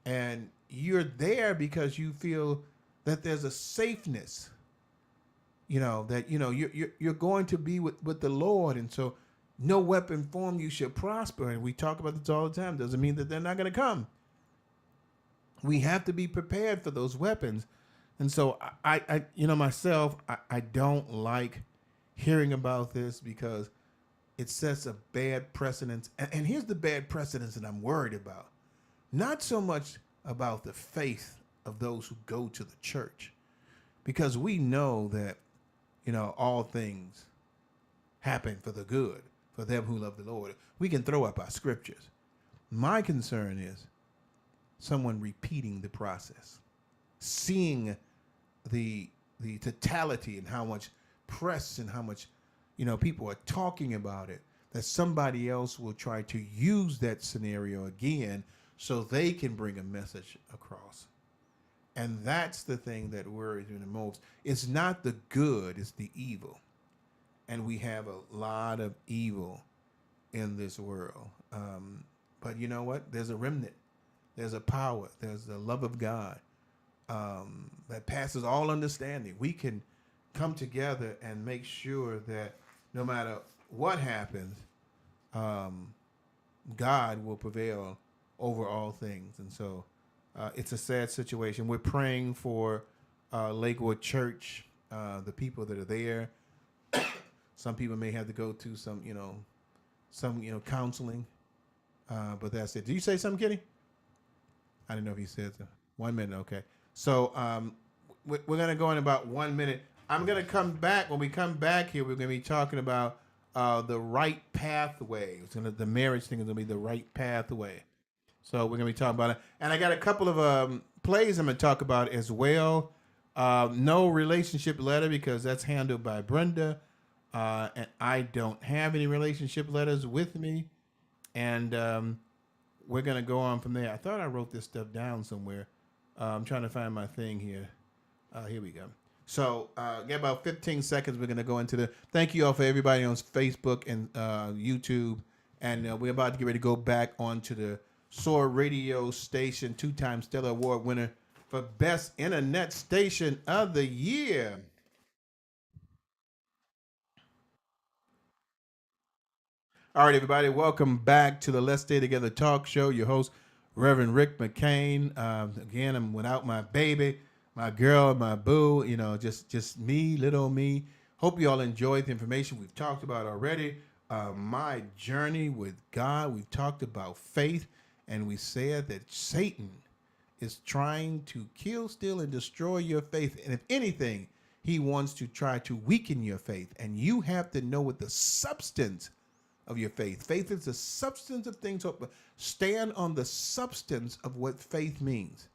And you're there because you feel that there's a safeness, you know, that, you know, you're going to be with the Lord. And so no weapon formed you shall prosper. And we talk about this all the time. Doesn't mean that they're not going to come. We have to be prepared for those weapons. And so I you know, myself, I don't like hearing about this because it sets a bad precedent. And here's the bad precedents that I'm worried about. Not so much about the faith of those who go to the church, because we know that, you know, all things happen for the good, for them who love the Lord. We can throw up our scriptures. My concern is someone repeating the process, seeing the totality and how much press and how much, you know, people are talking about it, that somebody else will try to use that scenario again so they can bring a message across. And that's the thing that worries me the most. It's not the good, it's the evil. And we have a lot of evil in this world. But you know what? There's a remnant. There's a power. There's the love of God that passes all understanding. We can come together and make sure that no matter what happens, God will prevail over all things. And so it's a sad situation. We're praying for Lakewood Church, the people that are there. Some people may have to go to some counseling, but that's it. Did you say something, Kitty? I didn't know if you said so. 1 minute, okay. So we're going to go in about 1 minute. I'm going to come back. When we come back here, we're going to be talking about the right pathway. The marriage thing is going to be the right pathway. So we're going to be talking about it. And I got a couple of plays I'm going to talk about as well. No relationship letter because that's handled by Brenda. And I don't have any relationship letters with me. And we're going to go on from there. I thought I wrote this stuff down somewhere. I'm trying to find my thing here. Here we go. So get about 15 seconds. We're going to go into the thank you all for everybody on Facebook and YouTube. And we're about to get ready to go back onto the SOAR radio station, 2-time Stellar Award winner for Best Internet Station of the Year. All right, everybody, welcome back to the Let's Stay Together talk show. Your host, Reverend Rick McCain. Again, I'm without my baby, my girl, my boo, you know, just me, little me. Hope you all enjoyed the information we've talked about already. My journey with God, we've talked about faith, and we said that Satan is trying to kill, steal, and destroy your faith. And if anything, he wants to try to weaken your faith. And you have to know what the substance of your faith. Faith is the substance of things. Stand on the substance of what faith means,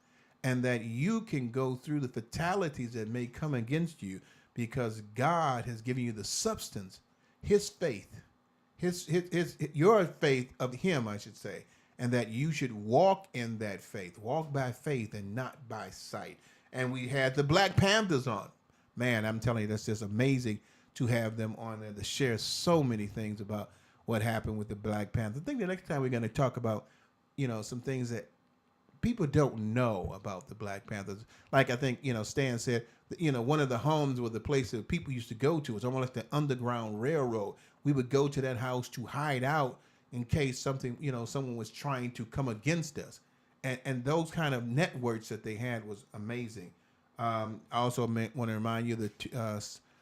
and that you can go through the fatalities that may come against you because God has given you the substance, his faith, your faith of him, I should say, and that you should walk in that faith, walk by faith and not by sight. And we had the Black Panthers on. Man, I'm telling you, that's just amazing to have them on there to share so many things about what happened with the Black Panther. I think the next time we're going to talk about, some things that people don't know about the Black Panthers. Like I think, Stan said, one of the homes was the place that people used to go to. It's almost like the Underground Railroad. We would go to that house to hide out in case something, someone was trying to come against us. And those kind of networks that they had was amazing. I also want to remind you of the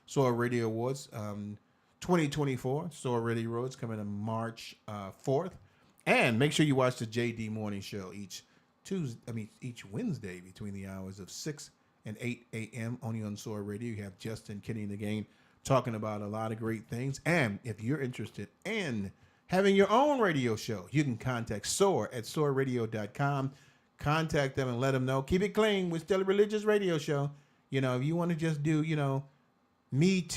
Soar Radio Awards 2024. Soar Radio Awards coming on March 4th. And make sure you watch the JD Morning Show each Wednesday between the hours of 6 and 8 a.m. only on Soar Radio. You have Justin, Kenny, and the gang talking about a lot of great things. And if you're interested in having your own radio show, you can contact Soar at soarradio.com. Contact them and let them know. Keep it clean. We're still a religious radio show. If you want to just do, me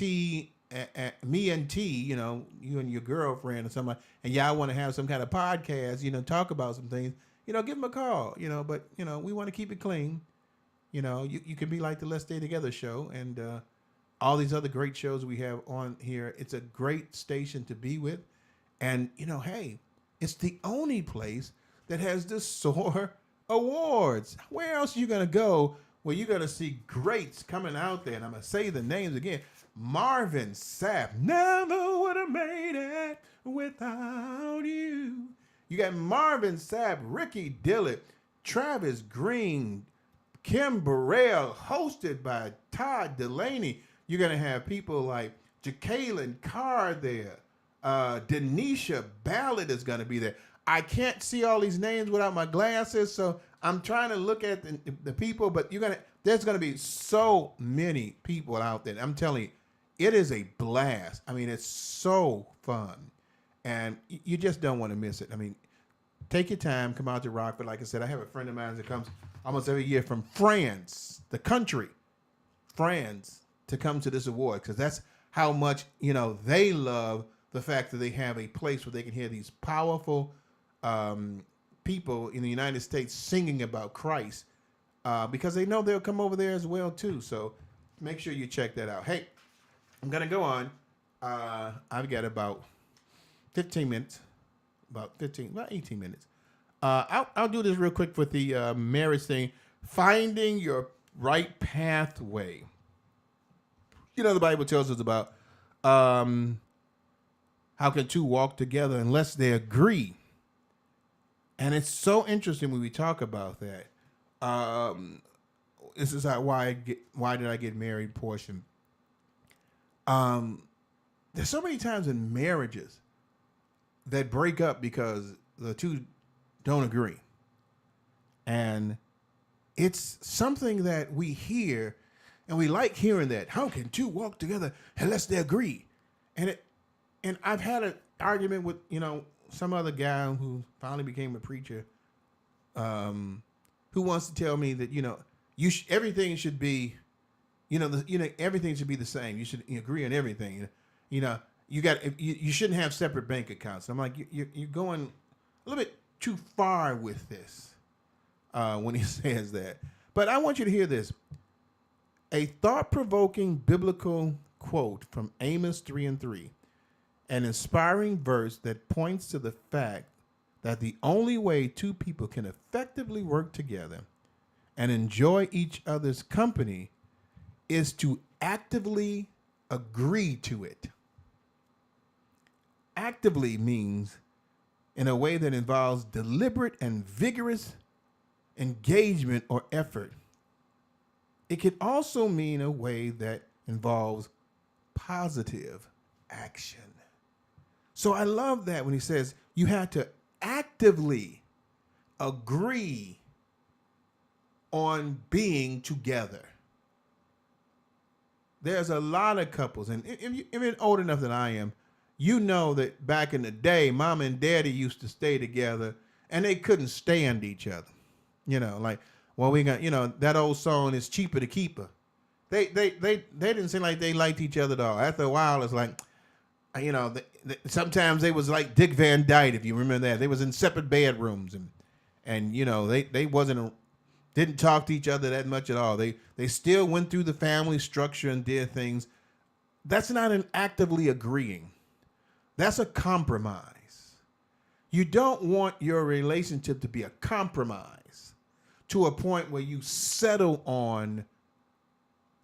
and T, you and your girlfriend or something, and y'all want to have some kind of podcast, talk about some things, give them a call, but, we want to keep it clean. You can be like the Let's Stay Together show and all these other great shows we have on here. It's a great station to be with. And, hey, it's the only place that has the SOAR Awards. Where else are you going to go where you're going to see greats coming out there? And I'm going to say the names again. Marvin Sapp, never would have made it without you. You got Marvin Sapp, Ricky Dillard, Travis Green, Kim Burrell, hosted by Todd Delaney. You're going to have people like Jacqueline Carr there. Denisha Ballard is going to be there. I can't see all these names without my glasses, so I'm trying to look at the people, but there's going to be so many people out there. I'm telling you, it is a blast. I mean, it's so fun, and you just don't want to miss it. I mean, take your time, come out to Rockford. Like I said, I have a friend of mine that comes almost every year from France, the country, France, to come to this award, because that's how much, they love the fact that they have a place where they can hear these powerful people in the United States singing about Christ, because they know they'll come over there as well too. So make sure you check that out. Hey, I'm gonna go on. I've got about 18 minutes. About 18 minutes. I'll do this real quick with the marriage thing. Finding your right pathway. The Bible tells us about how can two walk together unless they agree? And it's so interesting when we talk about that. This is why did I get married portion. There's so many times in marriages that break up because the two don't agree. And it's something that we hear, and we like hearing that. How can two walk together unless they agree? And I've had an argument with, some other guy who finally became a preacher, who wants to tell me that, everything should be, everything should be the same. You should agree on everything. You shouldn't have separate bank accounts. I'm like, you're going a little bit too far with this when he says that. But I want you to hear this. A thought-provoking biblical quote from Amos 3:3. An inspiring verse that points to the fact that the only way two people can effectively work together and enjoy each other's company is to actively agree to it. Actively means in a way that involves deliberate and vigorous engagement or effort. It can also mean a way that involves positive action. So I love that when he says you have to actively agree on being together. There's a lot of couples, and if you're old enough than I am, you know that back in the day, mom and daddy used to stay together, and they couldn't stand each other. We got, that old song is cheaper to keep her. They didn't seem like they liked each other at all. After a while, it's like, sometimes they was like Dick Van Dyke, if you remember that. They was in separate bedrooms, and they didn't talk to each other that much at all. They still went through the family structure and did things. That's not an actively agreeing. That's a compromise. You don't want your relationship to be a compromise to a point where you settle on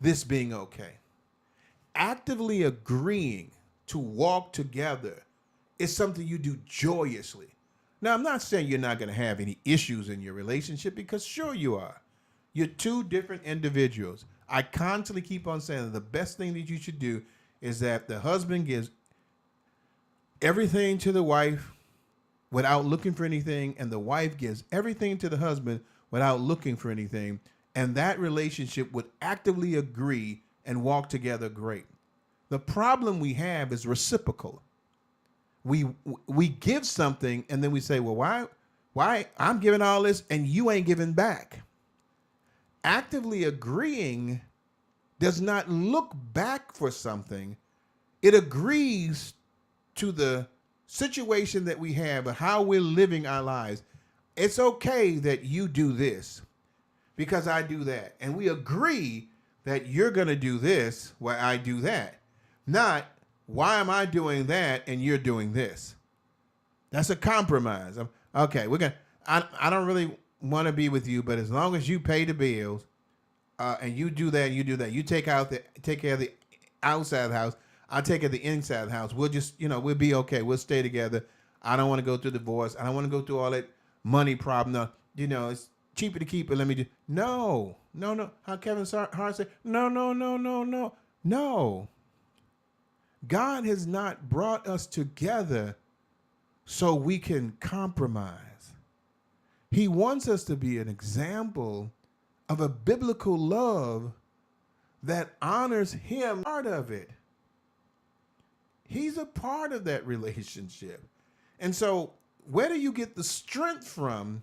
this being okay. Actively agreeing to walk together is something you do joyously. Now, I'm not saying you're not going to have any issues in your relationship, because sure you are. You're two different individuals. I constantly keep on saying that the best thing that you should do is that the husband gives everything to the wife without looking for anything, and the wife gives everything to the husband without looking for anything, and that relationship would actively agree and walk together great. The problem we have is reciprocal. We give something and then we say, well, why I'm giving all this and you ain't giving back. Actively agreeing does not look back for something. It agrees to the situation that we have and how we're living our lives. It's okay that you do this because I do that. And we agree that you're going to do this while I do that. Not, why am I doing that and you're doing this? That's a compromise. Okay, I don't really want to be with you, but as long as you pay the bills and you do that, you take care of the outside of the house, I'll take care of the inside of the house. We'll just, we'll be okay. We'll stay together. I don't want to go through divorce. I don't want to go through all that money problem. No, it's cheaper to keep it. Let me do. No. How Kevin Hart said, no. God has not brought us together so we can compromise. He wants us to be an example of a biblical love that honors him, part of it. He's a part of that relationship. And so where do you get the strength from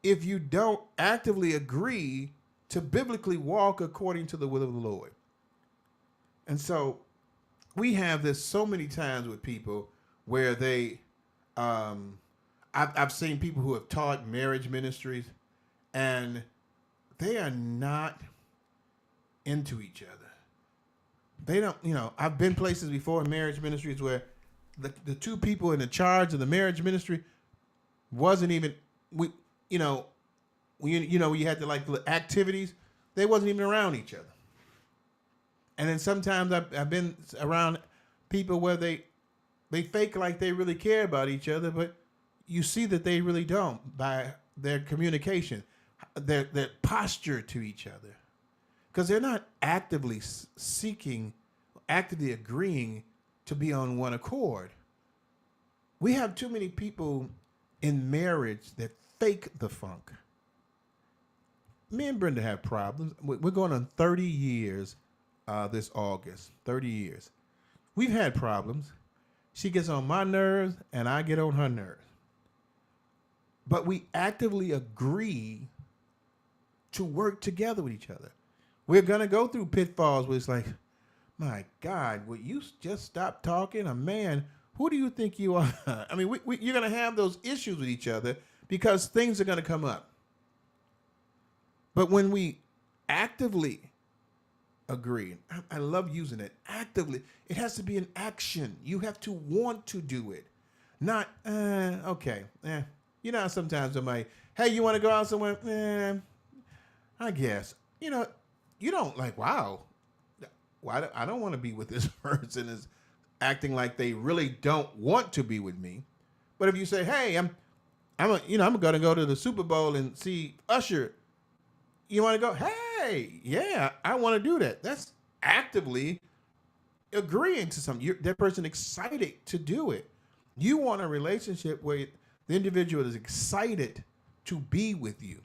if you don't actively agree to biblically walk according to the will of the Lord? And so we have this so many times with people where they, I've seen people who have taught marriage ministries and they are not into each other. They don't, I've been places before in marriage ministries where the two people in the charge of the marriage ministry wasn't even, you had to like the activities, they wasn't even around each other. And then sometimes I've been around people where they fake like they really care about each other, but you see that they really don't by their communication, their posture to each other, because they're not actively actively agreeing to be on one accord. We have too many people in marriage that fake the funk. Me and Brenda have problems. We're going on 30 years this August, 30 years. We've had problems. She gets on my nerves and I get on her nerves. But we actively agree to work together with each other. We're going to go through pitfalls where it's like, my God, will you just stop talking? A man, who do you think you are? I mean, you're going to have those issues with each other because things are going to come up. But when we actively agree, I love using it, actively, it has to be an action. You have to want to do it. Not, okay. Sometimes somebody, hey, you want to go out somewhere? I guess. You don't like, wow. I don't want to be with this person is acting like they really don't want to be with me. But if you say, hey, I'm going to go to the Super Bowl and see Usher. You want to go, hey, yeah, I want to do that. That's actively agreeing to something. That person excited to do it. You want a relationship where the individual is excited to be with you.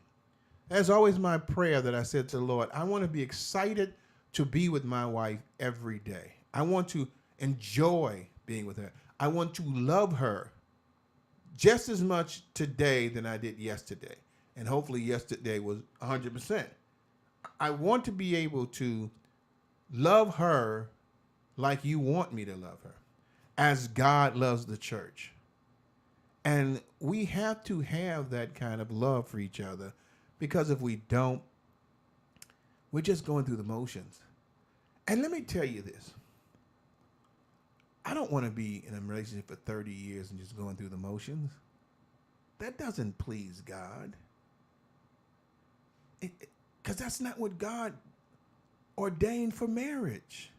That's always my prayer that I said to the Lord. I want to be excited to be with my wife every day. I want to enjoy being with her. I want to love her just as much today than I did yesterday. And hopefully yesterday was 100%. I want to be able to love her like you want me to love her, as God loves the church. And we have to have that kind of love for each other, because if we don't, we're just going through the motions. And let me tell you this. I don't want to be in a relationship for 30 years and just going through the motions. That doesn't please God. Because that's not what God ordained for marriage.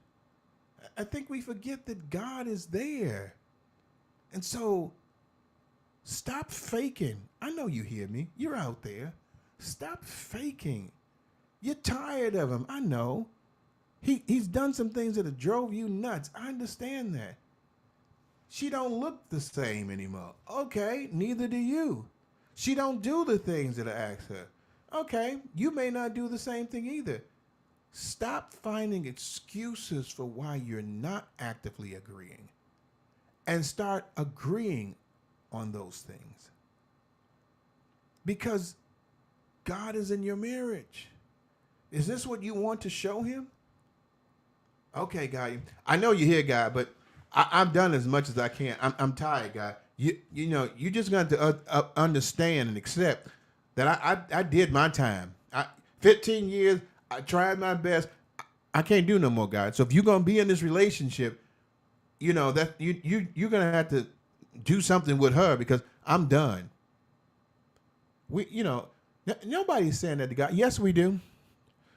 I think we forget that God is there. And so stop faking. I know you hear me. You're out there. Stop faking. You're tired of him. I know. He's done some things that have drove you nuts. I understand that. She don't look the same anymore. Okay, neither do you. She don't do the things that I ask her. Okay, you may not do the same thing either. Stop finding excuses for why you're not actively agreeing and start agreeing on those things. Because God is in your marriage. Is this what you want to show him? Okay, God. I know you're here, God, but I've done as much as I can. I'm tired, God. You know, you just got to understand and accept that I did my time. 15 years, I tried my best. I can't do no more, God. So if you're gonna be in this relationship, you know that you're gonna have to do something with her because I'm done. Nobody's saying that to God. Yes, we do.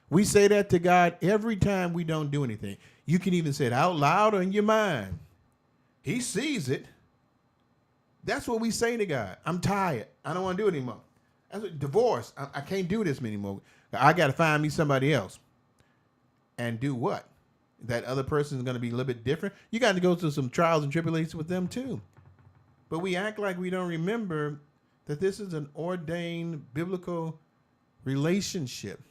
We say that to God every time we don't do anything. You can even say it out loud or in your mind. He sees it. That's what we say to God. I'm tired. I don't want to do it anymore. That's what, divorce. I can't do this anymore. I got to find me somebody else. And do what? That other person is going to be a little bit different. You got to go through some trials and tribulations with them too. But we act like we don't remember that this is an ordained biblical relationship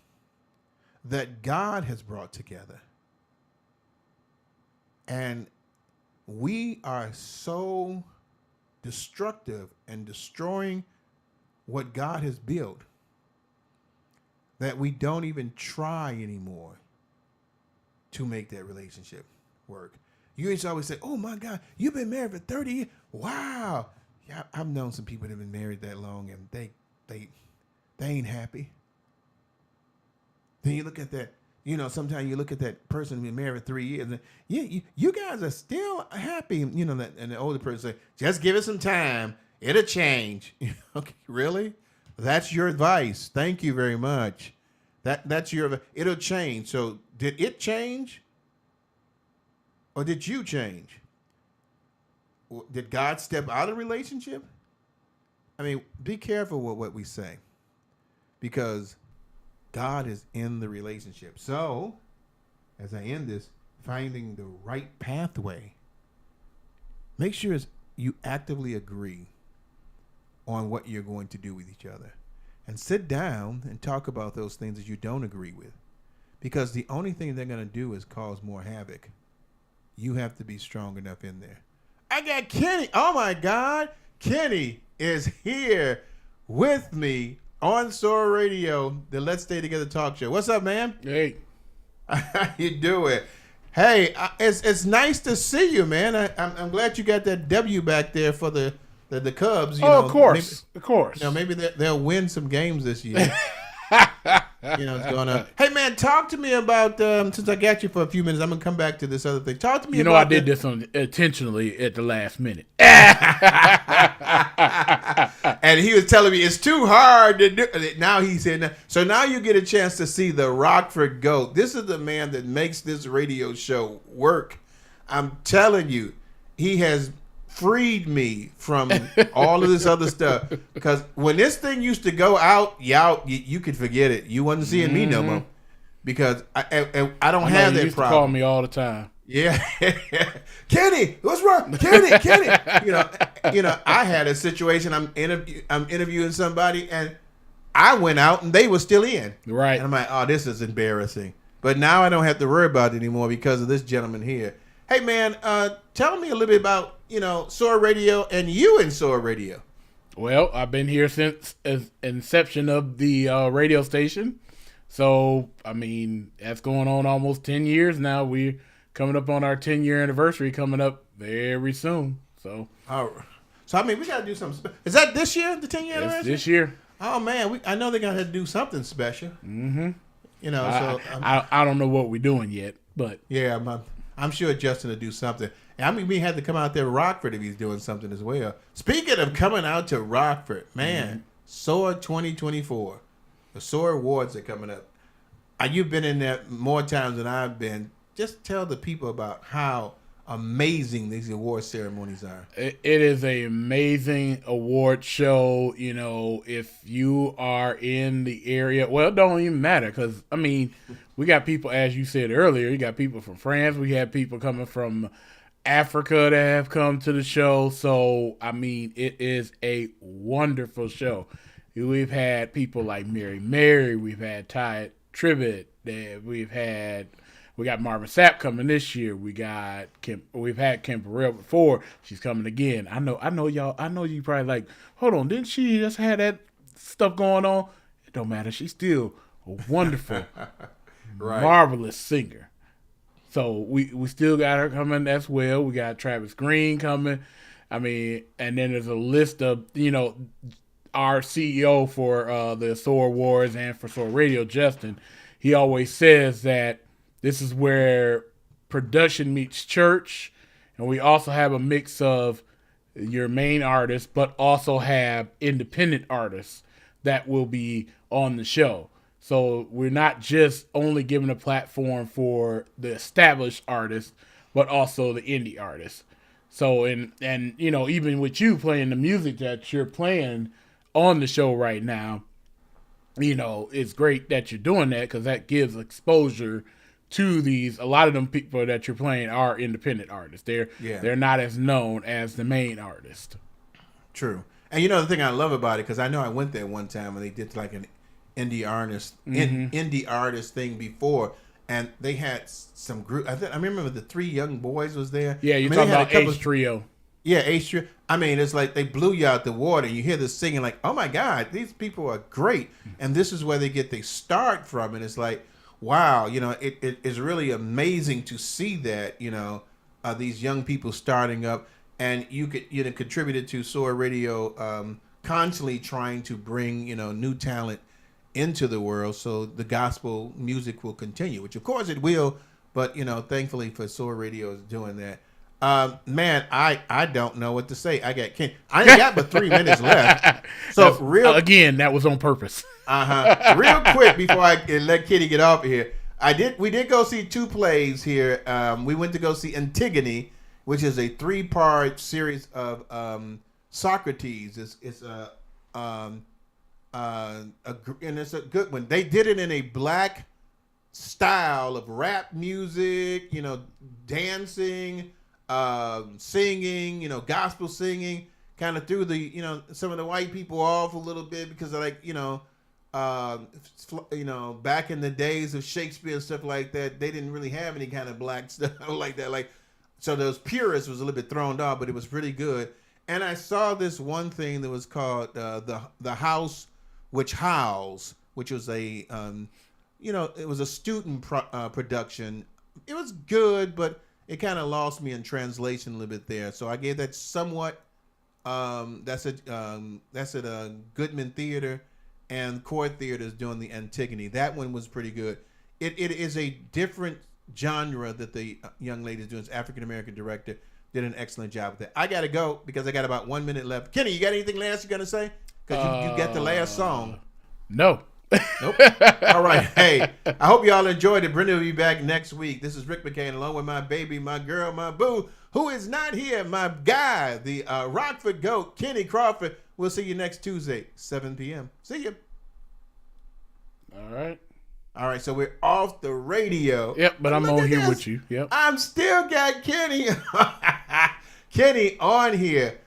that God has brought together. And we are so destructive and destroying what God has built that we don't even try anymore to make that relationship work. You used to always say, oh my God, you've been married for 30 years. Wow. Yeah, I've known some people that have been married that long and they ain't happy. Then you look at that, sometimes you look at that person who's been married for 3 years and you guys are still happy. And the older person say, just give it some time. It'll change. Okay, really? That's your advice. Thank you very much. That's it'll change. So did it change? Or did you change? Did God step out of the relationship? I mean, be careful with what we say. Because God is in the relationship. So, as I end this, finding the right pathway, make sure you actively agree on what you're going to do with each other. And sit down and talk about those things that you don't agree with. Because the only thing they're going to do is cause more havoc. You have to be strong enough in there. I got Kenny. Oh, my God. Kenny is here with me on SOAR Radio, the Let's Stay Together talk show. What's up, man? Hey. How you doing? Hey, it's nice to see you, man. I'm glad you got that W back there for the Cubs. Of course. Maybe they'll win some games this year. What's going on. Hey, man, talk to me about, since I got you for a few minutes, I'm going to come back to this other thing. Talk to me about I did this intentionally at the last minute. And he was telling me it's too hard to do. Now he said, so now you get a chance to see the Rockford GOAT. This is the man that makes this radio show work. I'm telling you, he has freed me from all of this other stuff. Because when this thing used to go out, you could forget it. You wasn't seeing me no more. Because I don't have that used problem. To call me all the time. Yeah. Kenny, what's wrong? Kenny. I had a situation. I'm interviewing somebody and I went out and they were still in. Right. And I'm like, oh, this is embarrassing. But now I don't have to worry about it anymore because of this gentleman here. Hey, man, tell me a little bit about, SOAR Radio and you in SOAR Radio. Well, I've been here since inception of the radio station. So, I mean, that's going on almost 10 years now. We're coming up on our 10-year anniversary coming up very soon. So, I mean, we got to do something special. Is that this year, the 10-year anniversary? This year. Oh, man, I know they're going to have to do something special. Mm-hmm. So I don't know what we're doing yet, but. Yeah, I'm sure Justin will do something. I mean, we had to come out there to Rockford if he's doing something as well. Speaking of coming out to Rockford, man, SOAR 2024, the SOAR Awards are coming up. You've been in there more times than I've been. Just tell the people about how amazing these award ceremonies are. It is an amazing award show. You know, if you are in the area, well, it don't even matter because, I mean, we got people, as you said earlier, you got people from France. We had people coming from Africa that have come to the show. So, I mean, it is a wonderful show. We've had people like Mary. We've had Ty Tribbett. We got Marvin Sapp coming this year. We've had Kim Burrell before. She's coming again. I know y'all. I know you probably like, hold on, didn't she just have that stuff going on? It don't matter. She's still a wonderful, marvelous singer. So we still got her coming as well. We got Travis Green coming. I mean, and then there's a list of, you know, our CEO for the SOAR Awards and for SOAR Radio, Justin. He always says that this is where production meets church, and we also have a mix of your main artists, but also have independent artists that will be on the show. So we're not just only giving a platform for the established artists, but also the indie artists. So, and you know, even with you playing the music that you're playing on the show right now, you know, it's great that you're doing that because that gives exposure to these. A lot of them people that you're playing are independent artists. They're not as known as the main artist. True. And you know the thing I love about it, because I know I went there one time and they did like an indie artist thing before, and they had some group. I remember the 3 young boys was there. Yeah, you're talking about Ace Trio. Yeah, Ace Trio. I mean, it's like they blew you out the water. You hear this singing like, oh my God, these people are great. And this is where they get their start from. And it's like, wow, you know, it is really amazing to see that, you know, these young people starting up. And you contributed to SOAR Radio, constantly trying to bring, you know, new talent into the world so the gospel music will continue, which of course it will. But, you know, thankfully for SOAR Radio is doing that. Man, I don't know what to say. I ain't got but 3 minutes left. So again, that was on purpose. Real quick before I let Kitty get off of here, we did go see 2 plays here. We went to go see Antigone, which is a 3-part series of Socrates. It's and it's a good one. They did it in a black style of rap music, you know, dancing, singing, you know, gospel singing, kind of threw the, you know, some of the white people off a little bit because like, you know, back in the days of Shakespeare and stuff like that, they didn't really have any kind of black stuff like that. Like, so those purists was a little bit thrown off, but it was pretty good. And I saw this one thing that was called the House Which Howls, which was a, it was a student production. It was good, but it kind of lost me in translation a little bit there. So I gave that somewhat. That's at Goodman Theater, and Court Theater is doing the Antigone. That one was pretty good. It is a different genre that the young lady is doing. It's African American director. Did an excellent job with that. I gotta go because I got about 1 minute left. Kenny, you got anything last you're gonna say? Because you got the last song. No. Nope. All right. Hey, I hope y'all enjoyed it. Brenda will be back next week. This is Rick McCain along with my baby, my girl, my boo, who is not here, my guy, the Rockford GOAT, Kenny Crawford. We'll see you next Tuesday, 7 p.m. See you. All right, so we're off the radio. Yep, but I'm on here with you. Yep. I'm still got Kenny. Kenny on here.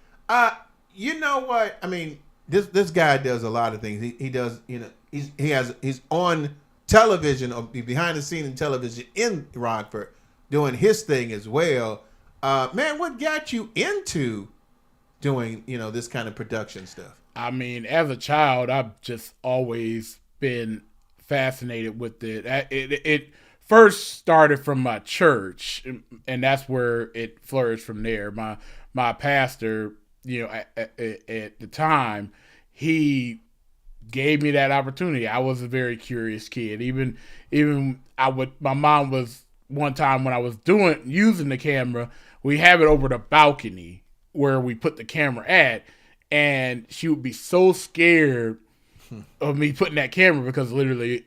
You know what? I mean, this guy does a lot of things. He does, you know, he's on television or behind the scene in television in Rockford doing his thing as well. Man, what got you into doing, you know, this kind of production stuff? I mean, as a child, I've just always been fascinated with it. It first started from my church, and that's where it flourished from there. My pastor, you know, at the time, he gave me that opportunity. I was a very curious kid. My mom was one time when I was using the camera, we have it over the balcony where we put the camera at, and she would be so scared of me putting that camera because literally,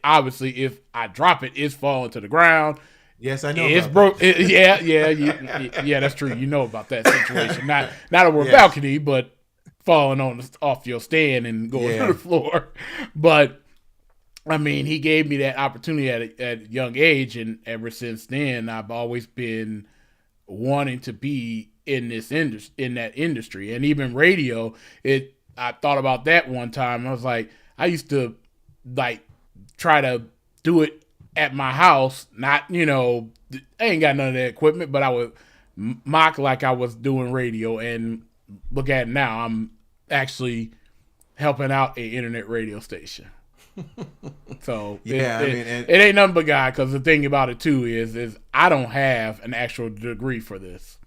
obviously, if I drop it, it's falling to the ground. Yes, I know. It's about broke. Yeah, that's true. You know about that situation. Not over a Yes. balcony, but falling off your stand and going Yeah. to the floor. But I mean, he gave me that opportunity at a young age, and ever since then, I've always been wanting to be in that industry, and even radio. I thought about that one time. I was like, I used to like try to do it at my house. Not, I ain't got none of that equipment, but I would mock like I was doing radio, and look at it now. I'm actually helping out a internet radio station. So Yeah, it ain't nothing but God. Because the thing about it too is I don't have an actual degree for this.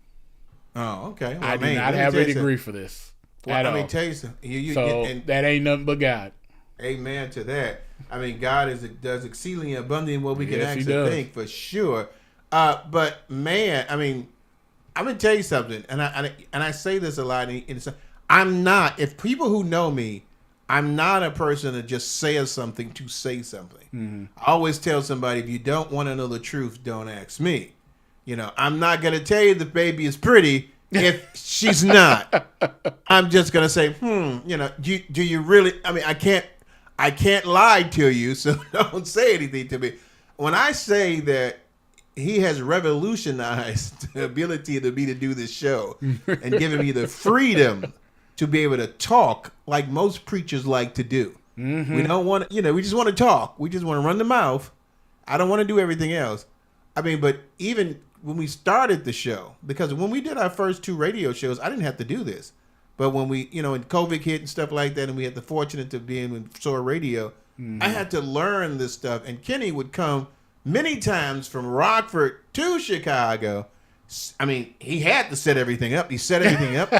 Oh, okay. Well, I do man, not let me have tell a you degree something. for this. Well, at I mean, all. tell you something. So And that ain't nothing but God. amen to that. I mean, God does exceedingly abundantly in what we can Yes, He actually does. think, for sure. But man, I mean, I'm gonna tell you something, and I say this a lot. I'm not. If people who know me, I'm not a person that just says something to say something. Mm-hmm. I always tell somebody, if you don't want to know the truth, don't ask me. I'm not gonna tell you the baby is pretty if she's not. I'm just gonna say, do you really? I mean, I can't lie to you, so don't say anything to me. When I say that he has revolutionized the ability of me to do this show and given me the freedom to be able to talk like most preachers like to do. Mm-hmm. We don't want to, we just want to talk. We just want to run the mouth. I don't want to do everything else. I mean, but even when we started the show, because when we did our first 2 radio shows, I didn't have to do this. But when we, when COVID hit and stuff like that, and we had the fortunate to be in Soar Radio, I had to learn this stuff. And Kenny would come many times from Rockford to Chicago. I mean, he had to set everything up. He set everything up.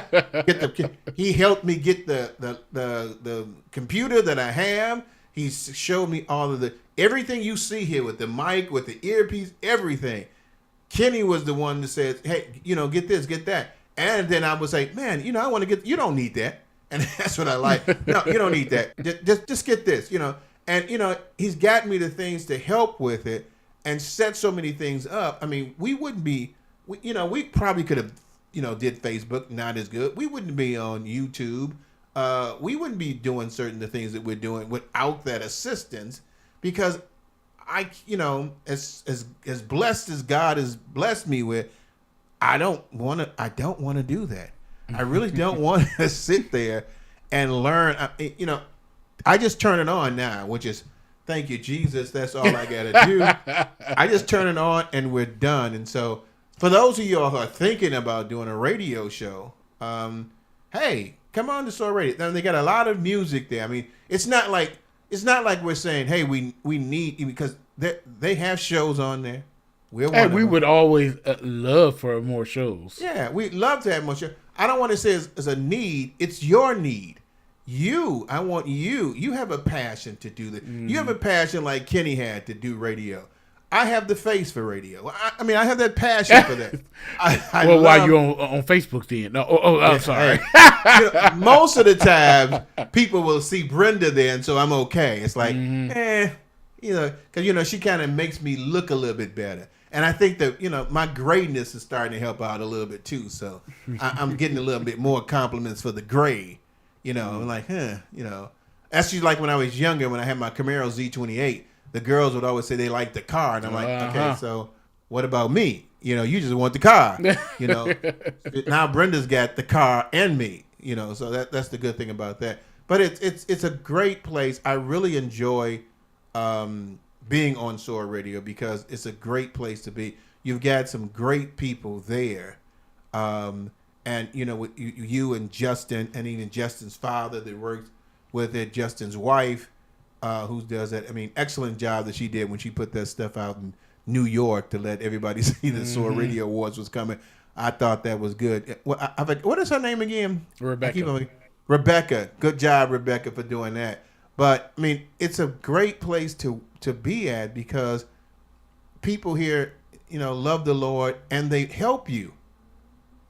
He helped me get the computer that I have. He showed me all of everything you see here with the mic, with the earpiece, everything. Kenny was the one that said, hey, get this, get that. And then I would say, man, I want to you don't need that. And that's what I like. No, you don't need that. Just get this, And, he's got me the things to help with it and set so many things up. I mean, we wouldn't be, we probably could have, did Facebook, not as good. We wouldn't be on YouTube. We wouldn't be doing certain the things that we're doing without that assistance, because as blessed as God has blessed me with, I don't want to do that. I really don't want to sit there and learn. I just turn it on now, which is, thank you, Jesus. That's all I got to do. I just turn it on and we're done. And so for those of you all who are thinking about doing a radio show, hey, come on to Soar Radio. Now, they got a lot of music there. I mean, it's not like we're saying, hey, we need, because they have shows on there. We would always love for more shows. Yeah, we'd love to have more shows. I don't want to say it's a need. It's your need. I want you. You have a passion to do this. You have a passion like Kenny had to do radio. I have the face for radio. I mean, I have that passion for that. Why you on Facebook then? No, I'm sorry. Most of the time, people will see Brenda there, and so I'm okay. It's like, because she kind of makes me look a little bit better. And I think that, my grayness is starting to help out a little bit too. So I'm getting a little bit more compliments for the gray. I'm like, That's just like when I was younger, when I had my Camaro Z28, the girls would always say they liked the car. And I'm like, okay, so what about me? You just want the car. Now Brenda's got the car and me. So that's the good thing about that. But it's a great place. I really enjoy being on Soar Radio because it's a great place to be. You've got some great people there. And, with you and Justin, and even Justin's father that works with it, Justin's wife, who does that. I mean, excellent job that she did when she put that stuff out in New York to let everybody see the Soar Radio Awards was coming. I thought that was good. What is her name again? Rebecca. Rebecca. Good job, Rebecca, for doing that. But, I mean, it's a great place to be at because people here, love the Lord and they help you.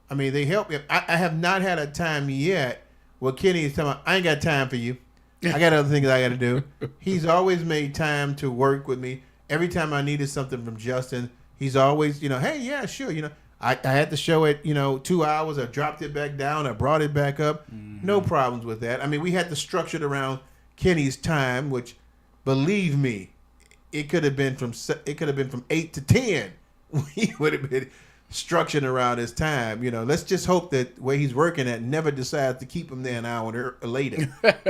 I mean, they help me. I have not had a time yet where Kenny is telling me, I ain't got time for you. I got other things I got to do. He's always made time to work with me. Every time I needed something from Justin, he's always, hey, yeah, sure. I had the show at, 2 hours. I dropped it back down. I brought it back up. Mm-hmm. No problems with that. I mean, we had to structure it around Kenny's time, which, believe me, it could have been from 8 to 10. We would have been structured around his time. Let's just hope that where he's working at never decides to keep him there an hour later.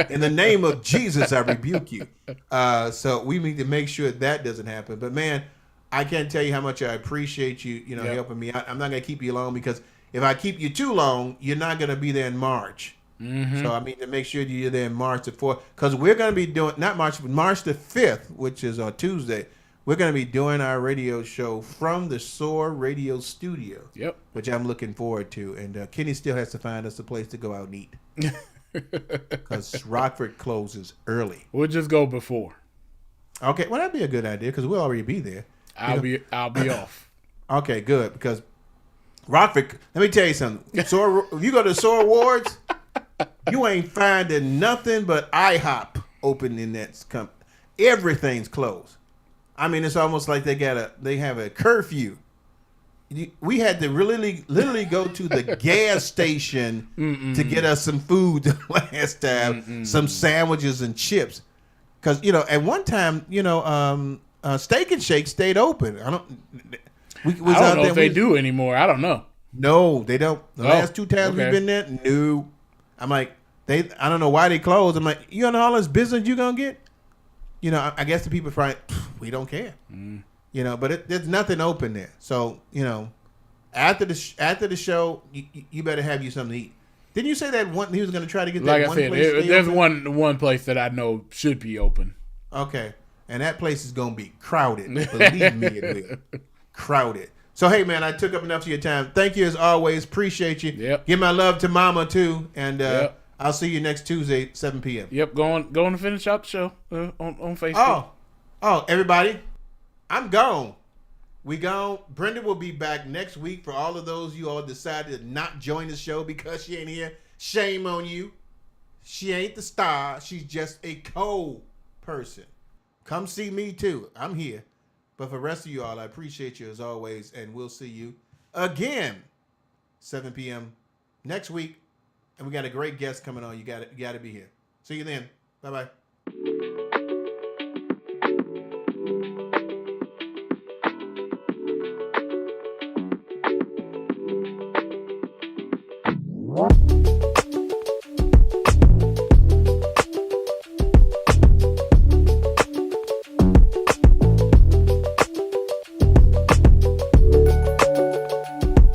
In the name of Jesus, I rebuke you. So we need to make sure that doesn't happen. But man, I can't tell you how much I appreciate you, Yep. helping me out. I'm not going to keep you long because if I keep you too long, you're not going to be there in March. Mm-hmm. So I mean to make sure you're there in March the 4th, because we're going to be doing not March, but March the 5th, which is on Tuesday. We're going to be doing our radio show from the SOAR Radio Studio. Yep. Which I'm looking forward to, and Kenny still has to find us a place to go out and eat because Rockford closes early. We'll just go before. Okay, well that'd be a good idea because we'll already be there. I'll be off. Okay, good, because Rockford. Let me tell you something. SOAR, if you go to SOAR Awards, you ain't finding nothing but IHOP open in that company. Everything's closed. I mean, it's almost like they have a curfew. We had to literally go to the gas station to get us some food last time, some sandwiches and chips. Because at one time, Steak and Shake stayed open. I don't know if they do anymore. I don't know. No, they don't. The last 2 times okay. we've been there, no. I'm like, I don't know why they closed. I'm like, you know all this business you gonna get? I guess the people probably, we don't care. But there's nothing open there. So, after the show, you better have you something to eat. Didn't you say that he was going to try to get that Like one I said, place? there's open? one place that I know should be open. Okay. And that place is going to be crowded. Believe me, it will. Crowded. So, hey, man, I took up enough of your time. Thank you as always. Appreciate you. Yep. Give my love to Mama, too. And Yep. I'll see you next Tuesday, 7 p.m. Yep, going to finish out the show on Facebook. Oh, everybody, I'm gone. We gone. Brenda will be back next week. For all of those you all decided to not join the show because she ain't here, shame on you. She ain't the star. She's just a co-person. Come see me too. I'm here. But for the rest of you all, I appreciate you as always, and we'll see you again 7 p.m. next week. And we got a great guest coming on. You got to be here. See you then. Bye-bye.